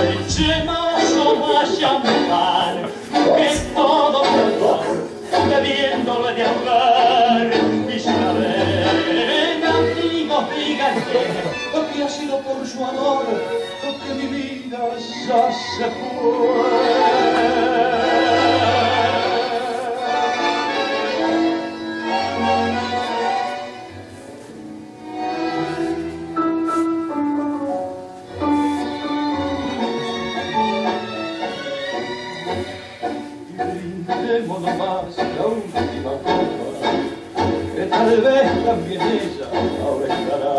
Echemos más champán, que todo perdón, bebiéndolo de ahogar. Y si la ven, amigos, díganle que ha sido por su amor, que mi vida ya se fue. Nomás la última copa, que tal vez también ella ahora estará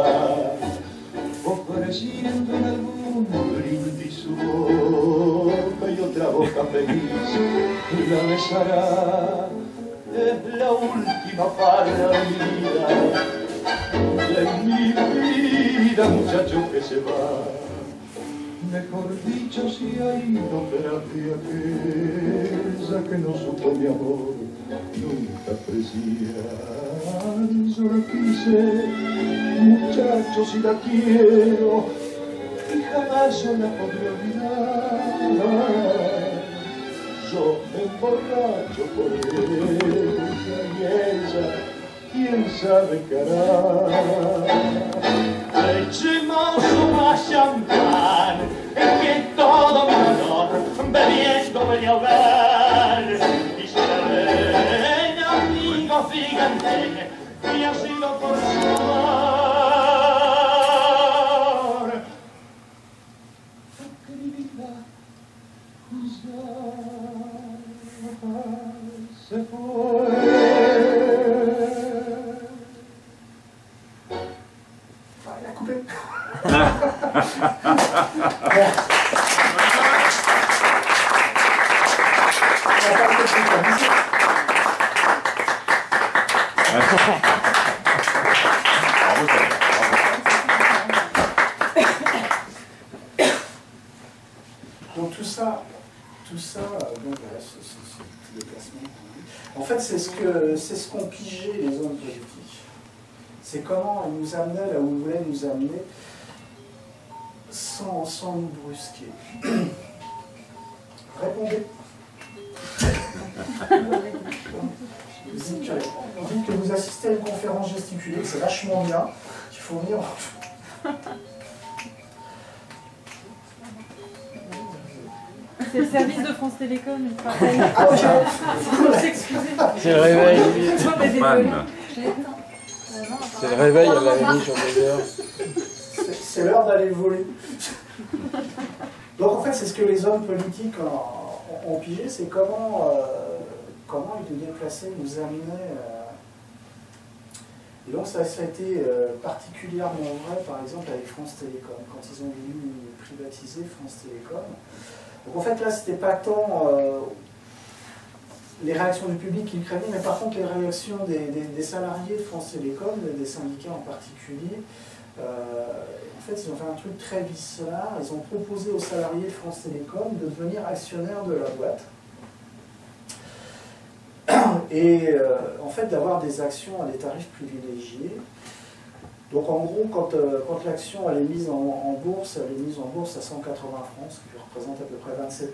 ofreciendo en algún brindis su boca y otra boca feliz la besará. Es la última palabra de mi vida, muchacho que se va. Mejor dicho, si hay fotografía aquella que no supo mi amor, nunca apreciar. Yo la quise, muchachos, y la quiero, y jamás yo la podré olvidar. Yo me emborracho por ella, y ella, quién sabe qué hará. Echemos más champán, que todo mi dolor, bebiendo voy a ahogar. Y si la ven, amigos, díganme, que ha sido por su amor, que mi vida ya se fue. Donc tout ça, donc voilà, ce petit déplacement. En fait, c'est ce qu'ont pigé les hommes politiques. C'est comment ils nous amenaient là où ils voulaient nous amener sans nous brusquer. Répondez. Vous dites que vous assistez à une conférence gesticulée, c'est vachement bien, qu'il faut venir. C'est le service de France Télécom, il travaille. Ah, Faut s'excuser. C'est le réveil. C'est le réveil, elle l'avait mis sur 2 heures. C'est l'heure d'aller voler. Donc en fait, c'est ce que les hommes politiques ont pigé, c'est comment ils nous déplaçaient, nous amenaient. Et donc ça a été particulièrement vrai, par exemple, avec France Télécom, quand ils ont voulu privatiser France Télécom. Donc en fait, là, c'était pas tant les réactions du public qui le craignaient, mais par contre les réactions des salariés de France Télécom, des syndicats en particulier. En fait, ils ont fait un truc très vicelard. Ils ont proposé aux salariés de France Télécom de devenir actionnaires de la boîte. Et en fait, d'avoir des actions à des tarifs privilégiés. Donc en gros, quand l'action elle est mise en bourse, elle est mise en bourse à 180 francs, ce qui représente à peu près 27 €.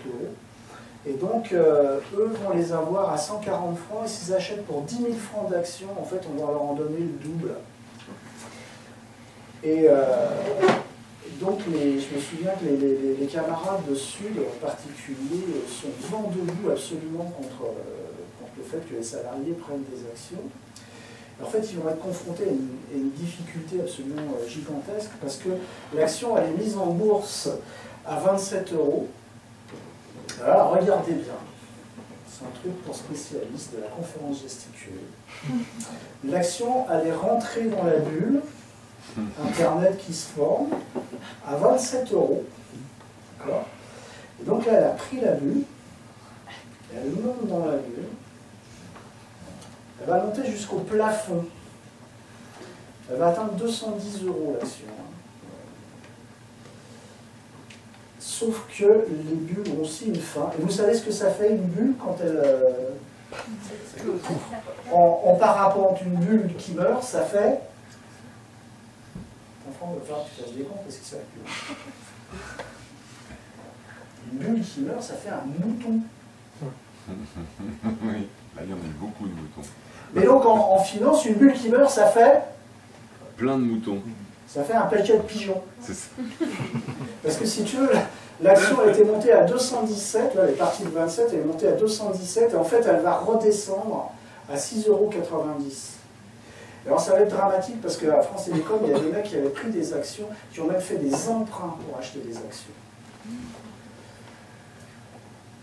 Et donc, eux vont les avoir à 140 francs, et s'ils achètent pour 10 000 francs d'actions, en fait, on va leur en donner le double. Et donc, je me souviens que les camarades de Sud, en particulier, sont vent debout absolument contre le fait que les salariés prennent des actions. Et en fait, ils vont être confrontés à une difficulté absolument gigantesque, parce que l'action, elle est mise en bourse à 27 €. Alors, regardez bien. C'est un truc pour spécialistes de la conférence gesticulée. L'action, elle est rentrée dans la bulle Internet qui se forme à 27 €. D'accord. Et donc là, elle a pris la bulle, elle monte dans la bulle, elle va monter jusqu'au plafond. Elle va atteindre 210 € l'action. Sauf que les bulles ont aussi une fin. Et vous savez ce que ça fait une bulle quand elle... en parapente, une bulle qui meurt, ça fait... Enfant, il va falloir que tu fasses des comptes parce que ça pue. Une bulle qui meurt, ça fait un mouton. Oui, là il y en a eu beaucoup de moutons. Mais donc en finance, une bulle qui meurt, ça fait... Plein de moutons. Ça fait un paquet de pigeons. C'est ça. Parce que si tu veux, l'action elle était montée à 217, là elle est partie de 27, elle est montée à 217, et en fait elle va redescendre à 6,90 €. Alors ça va être dramatique parce qu'à France Télécom, il y a des mecs qui avaient pris des actions, qui ont même fait des emprunts pour acheter des actions.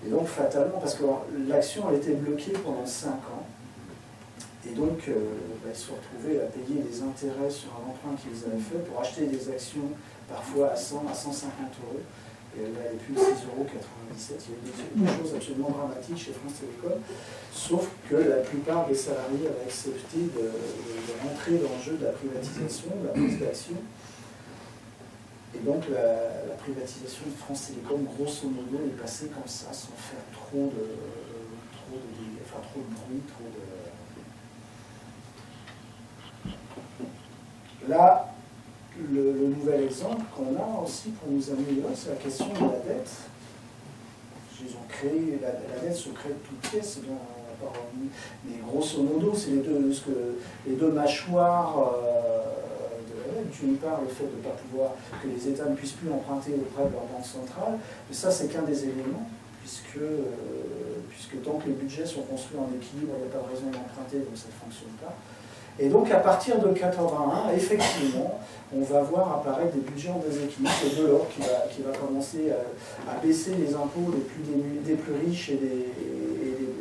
Et donc fatalement, parce que l'action elle était bloquée pendant 5 ans, et donc ils se sont retrouvés à payer des intérêts sur un emprunt qu'ils avaient fait pour acheter des actions parfois à 100, à 150 €. Et elle n'avait plus 6,97 €. Il y a eu des choses absolument dramatiques chez France Télécom, sauf que la plupart des salariés avaient accepté de rentrer dans le jeu de la privatisation, de la prise d'action. Et donc la privatisation de France Télécom, grosso modo, est passée comme ça, sans faire trop de bruit, Là, le nouvel exemple qu'on a aussi pour nous améliorer, c'est la question de la dette. Ils ont créé, la dette se crée de toutes pièces, bien, mais grosso modo, c'est les deux mâchoires de la dette. D'une part, le fait de ne pas pouvoir, que les États ne puissent plus emprunter auprès de leur banque centrale, mais ça, c'est qu'un des éléments, puisque tant que les budgets sont construits en équilibre, il n'y a pas de raison d'emprunter, donc ça ne fonctionne pas. Et donc, à partir de 81, effectivement, on va voir apparaître des budgets en déséquilibre. C'est Delors qui va commencer à baisser les impôts des plus riches et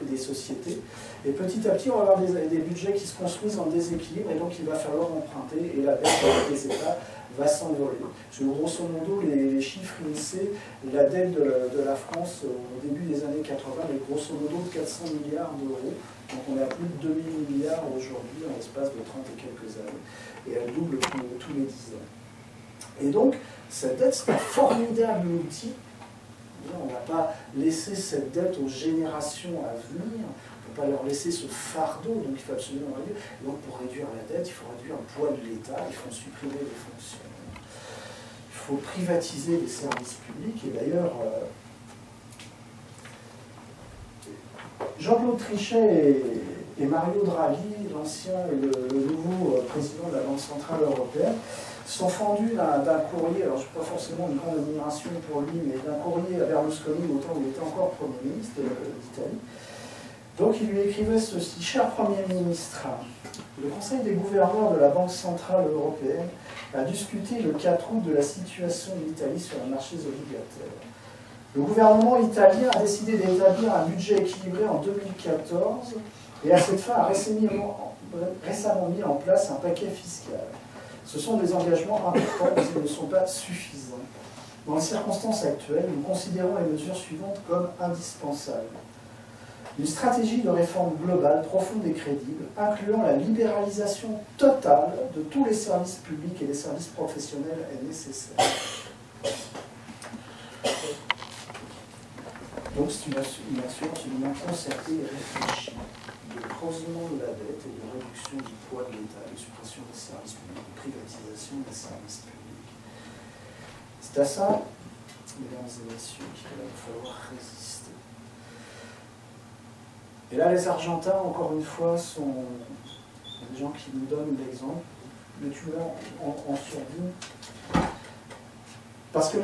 des sociétés. Et petit à petit, on va avoir des budgets qui se construisent en déséquilibre, et donc il va falloir emprunter, et la dette des États va s'envoler. Parce que grosso modo, les chiffres INSEE, la dette de la France au début des années 80 est grosso modo de 400 milliards d'euros. Donc on a plus de 2000 milliards aujourd'hui en l'espace de 30 et quelques années. Et elle double tous les 10 ans. Et donc, cette dette, c'est un formidable outil. On ne va pas laisser cette dette aux générations à venir. On ne peut pas leur laisser ce fardeau, donc il faut absolument réduire. Et donc pour réduire la dette, il faut réduire le poids de l'État, il faut supprimer les fonctions. Il faut privatiser les services publics. Et d'ailleurs, Jean-Claude Trichet et Mario Draghi, l'ancien et le nouveau président de la Banque Centrale Européenne, sont fendus d'un courrier, alors je n'ai pas forcément une grande admiration pour lui, mais d'un courrier à Berlusconi au temps où il était encore Premier ministre d'Italie. Donc il lui écrivait ceci: Cher Premier ministre, le Conseil des gouverneurs de la Banque Centrale Européenne a discuté le 4 août de la situation de l'Italie sur les marchés obligataires. Le gouvernement italien a décidé d'établir un budget équilibré en 2014 et à cette fin a récemment mis en place un paquet fiscal. Ce sont des engagements importants, mais ils ne sont pas suffisants. Dans les circonstances actuelles, nous considérons les mesures suivantes comme indispensables. Une stratégie de réforme globale, profonde et crédible, incluant la libéralisation totale de tous les services publics et des services professionnels est nécessaire. Donc c'est une action absolument concertée et réfléchie de creusement de la dette et de réduction du poids de l'État, de suppression des services publics, de privatisation des services publics. C'est à ça, mesdames et messieurs, qu'il va falloir résister. Et là, les Argentins, encore une fois, sont des gens qui nous donnent l'exemple, le tueur en surdine. Parce que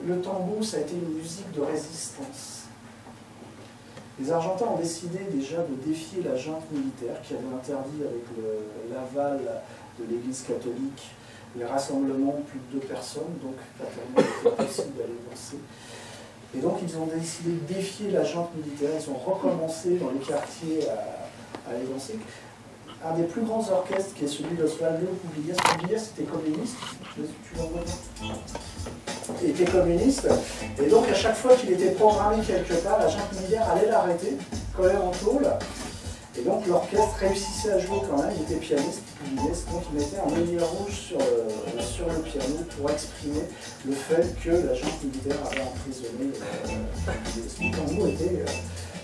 le tango, ça a été une musique de résistance. Les Argentins ont décidé déjà de défier la junte militaire qui avait interdit, avec l'aval de l'Église catholique, les rassemblements de plus de 2 personnes, donc fatalement il était possible d'aller danser. Et donc ils ont décidé de défier la junte militaire, ils ont recommencé dans les quartiers à aller danser. un des plus grands orchestres qui est celui d'Osvaldo Pugliese. Pugliese était communiste, tu l'en vois. Il était communiste, et donc à chaque fois qu'il était programmé quelque part, la junte militaire allait l'arrêter, collait en tôle, et donc l'orchestre réussissait à jouer quand même. Il était pianiste, Pugliese, donc il mettait un meunier rouge sur le piano pour exprimer le fait que la junte militaire avait emprisonné Pugliese. Le tango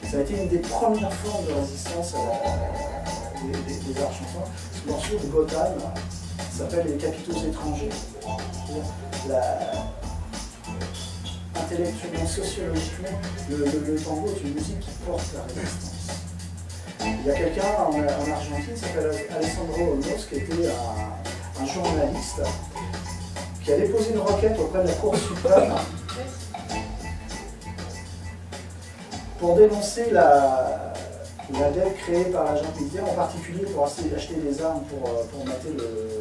ça a été une des premières formes de résistance des Argentins. Ce morceau de Gotham s'appelle Les capitaux étrangers. Intellectuellement, sociologiquement, le tango est une musique qui porte la résistance. Il y a quelqu'un en Argentine qui s'appelle Alessandro Olmos, qui était un journaliste, qui a déposé une requête auprès de la Cour suprême pour dénoncer la dette créée par la junte militaire, en particulier pour acheter des armes pour mater le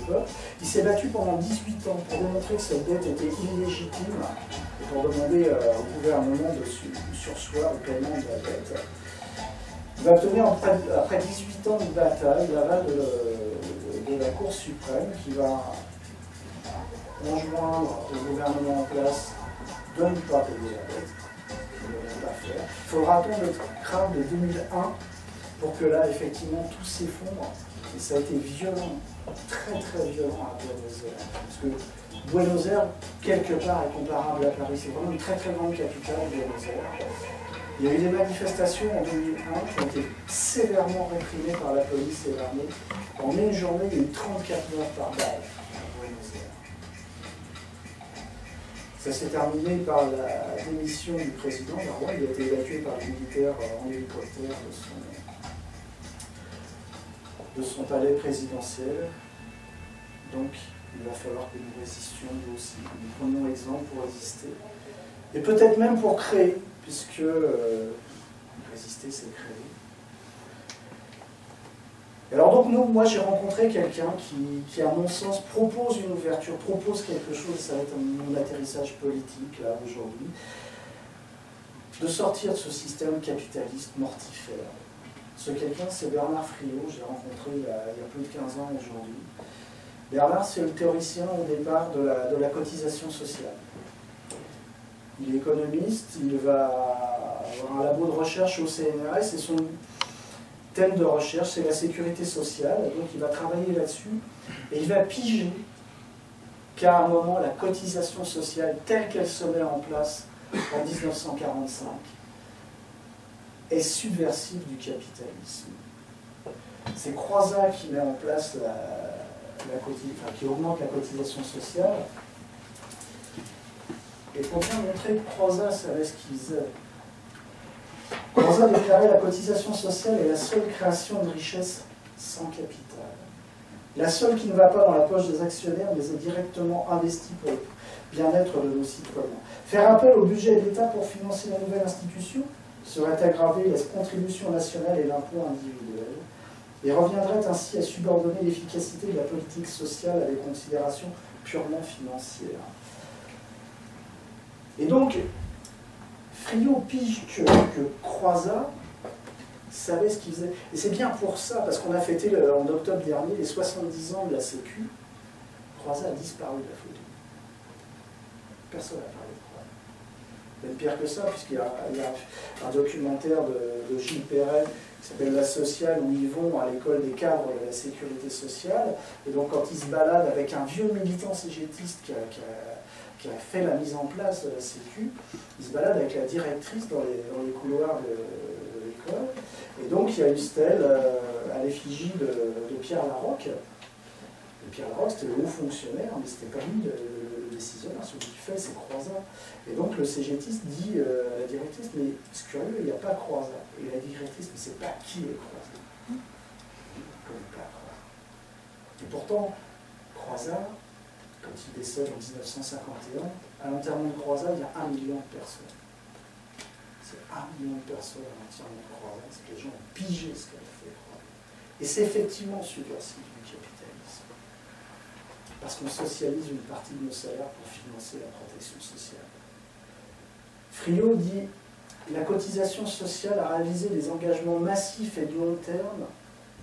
peuple. Il s'est battu pendant 18 ans pour démontrer que cette dette était illégitime et pour demander au gouvernement de surseoir au paiement de la dette. Il va obtenir, après 18 ans de bataille, l'aval de la Cour suprême qui va enjoindre au gouvernement en place de ne pas payer la dette. Il faudra attendre le crime de 2001 pour que là, effectivement, tout s'effondre. Et ça a été violent, très très violent à Buenos Aires. Parce que Buenos Aires, quelque part, est comparable à Paris. C'est vraiment une très très grande capitale, Buenos Aires. Il y a eu des manifestations en 2001 qui ont été sévèrement réprimées par la police et l'armée. En une journée, il y a eu 34 morts par balle à Buenos Aires. Ça s'est terminé par la démission du président. Il a été évacué par les militaires en hélicoptère de son palais présidentiel. Donc, il va falloir que nous résistions nous aussi. Nous prenions exemple pour résister. Et peut-être même pour créer, puisque résister, c'est créer. Alors donc moi j'ai rencontré quelqu'un qui, à mon sens, propose une ouverture, propose quelque chose, ça va être mon atterrissage politique là aujourd'hui, de sortir de ce système capitaliste mortifère. Ce quelqu'un, c'est Bernard Friot, je l'ai rencontré il y a plus de 15 ans aujourd'hui. Bernard, c'est le théoricien au départ de la cotisation sociale. Il est économiste, il va avoir un labo de recherche au CNRS et son thème de recherche, c'est la sécurité sociale, donc il va travailler là-dessus, et il va piger qu'à un moment, la cotisation sociale, telle qu'elle se met en place en 1945, est subversive du capitalisme. C'est Croizat qui met en place qui augmente la cotisation sociale, et pour bien montrer que Croizat savait ce qu'il faisait, Croizat déclarait la cotisation sociale est la seule création de richesse sans capital. La seule qui ne va pas dans la poche des actionnaires, mais est directement investie pour le bien-être de nos citoyens. Faire appel au budget de l'État pour financer la nouvelle institution serait aggraver les contributions nationales et l'impôt individuel, et reviendrait ainsi à subordonner l'efficacité de la politique sociale à des considérations purement financières. Et donc, Friot pige que Croizat savait ce qu'il faisait. Et c'est bien pour ça, parce qu'on a fêté en octobre dernier les 70 ans de la Sécu. Croizat a disparu de la photo. Personne n'a parlé de Croizat. Même pire que ça, puisqu'il y a un documentaire de Gilles Perret qui s'appelle La Sociale, où ils vont à l'école des cadres de la sécurité sociale. Et donc quand ils se baladent avec un vieux militant cégétiste qui a fait la mise en place de la Sécu, il se balade avec la directrice dans les couloirs de l'école. Et donc il y a une stèle à l'effigie de Pierre Laroque. Et Pierre Laroque, c'était le haut fonctionnaire, mais c'était pas lui le décisionnaire. Celui qui fait, c'est Croizat. Et donc le cégétiste dit à la directrice, mais c'est curieux, il n'y a pas Croizat. Et la directrice ne sait pas qui est Croizat. Il ne connaît pas Croizat. Et pourtant, Croizat, quand il décède en 1951, à l'enterrement de Croizat, il y a 1 million de personnes. C'est 1 million de personnes à l'enterrement de Croizat, c'est que les gens ont pigé ce qu'elle a fait. Et c'est effectivement subversif du capitalisme. Parce qu'on socialise une partie de nos salaires pour financer la protection sociale. Friot dit « La cotisation sociale a réalisé des engagements massifs et de long terme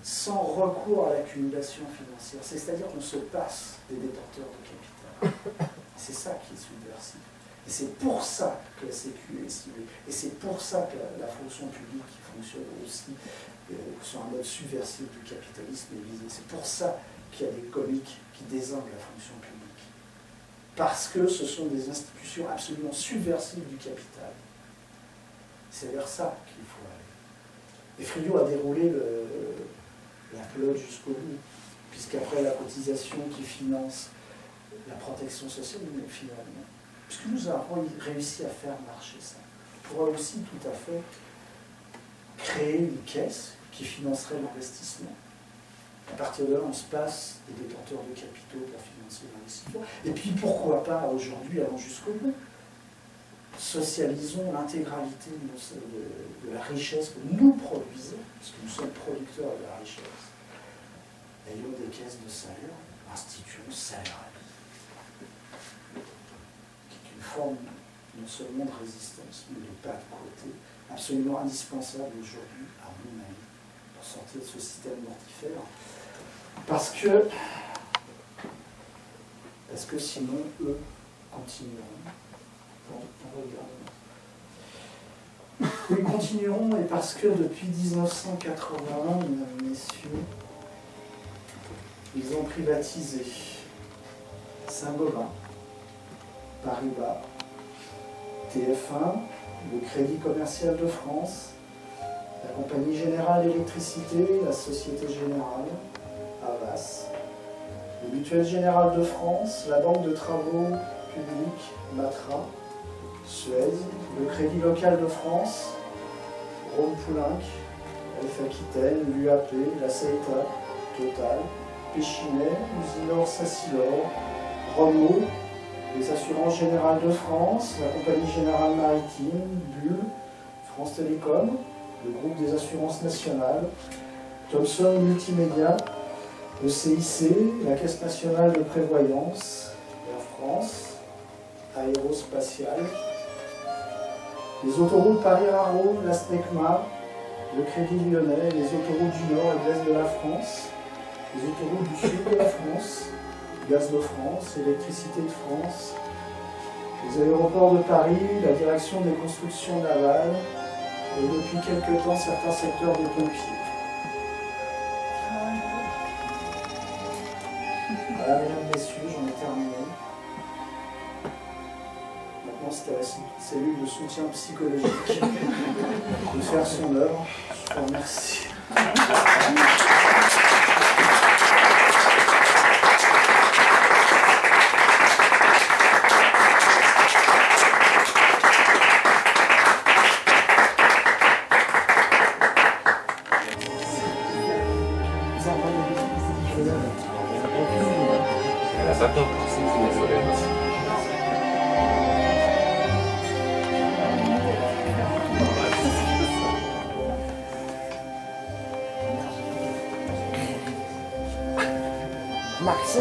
sans recours à l'accumulation financière. C'est-à-dire qu'on se passe des détenteurs de capital. C'est ça qui est subversif. Et c'est pour ça que la Sécu est ciblée. Et c'est pour ça que la fonction publique qui fonctionne aussi sur un mode subversif du capitalisme est visée. C'est pour ça qu'il y a des comiques qui désinguent la fonction publique. Parce que ce sont des institutions absolument subversives du capital. C'est vers ça qu'il faut aller. Et Friot a déroulé la pelote jusqu'au bout, puisqu'après la cotisation qui finance la protection sociale, mais finalement, puisque nous avons réussi à faire marcher ça, on pourrait aussi tout à fait créer une caisse qui financerait l'investissement. À partir de là, on se passe des détenteurs de capitaux pour financer l'investissement. Et puis, pourquoi pas, aujourd'hui, allons jusqu'au bout. Socialisons l'intégralité de la richesse que nous produisons, parce que nous sommes producteurs de la richesse. Ayons des caisses de salaire, instituons salaire à vie, qui est une forme non seulement de résistance, mais de pas de côté, absolument indispensable aujourd'hui, à mon avis, pour sortir de ce système mortifère. Parce que sinon, eux continueront. Ils continueront, et parce que depuis 1981, mesdames et messieurs, ils ont privatisé Saint-Gobain, Paribas, TF1, le Crédit Commercial de France, la Compagnie Générale Électricité, la Société Générale, Havas, le Mutuelle Générale de France, la Banque de Travaux Publics, Matra, Suez, le Crédit Local de France, Rhône-Poulenc, F Aquitaine, l'UAP, la CETA, Total, Péchinet, Usinor Sassilor, Renault, les Assurances Générales de France, la Compagnie Générale Maritime, Bull, France Télécom, le groupe des assurances nationales, Thomson Multimédia, le CIC, la Caisse nationale de prévoyance, Air France, Aérospatiale, les autoroutes Paris-Raro, la SNECMA, le Crédit Lyonnais, les autoroutes du Nord et de l'Est de la France, les autoroutes du Sud de la France, Gaz de France, Électricité de France, les aéroports de Paris, la direction des constructions navales, et depuis quelque temps certains secteurs des pompiers. Voilà, mesdames, messieurs, j'en ai terminé. Maintenant, c'est à la cellule de soutien psychologique de faire son œuvre. Je vous remercie. Maxi.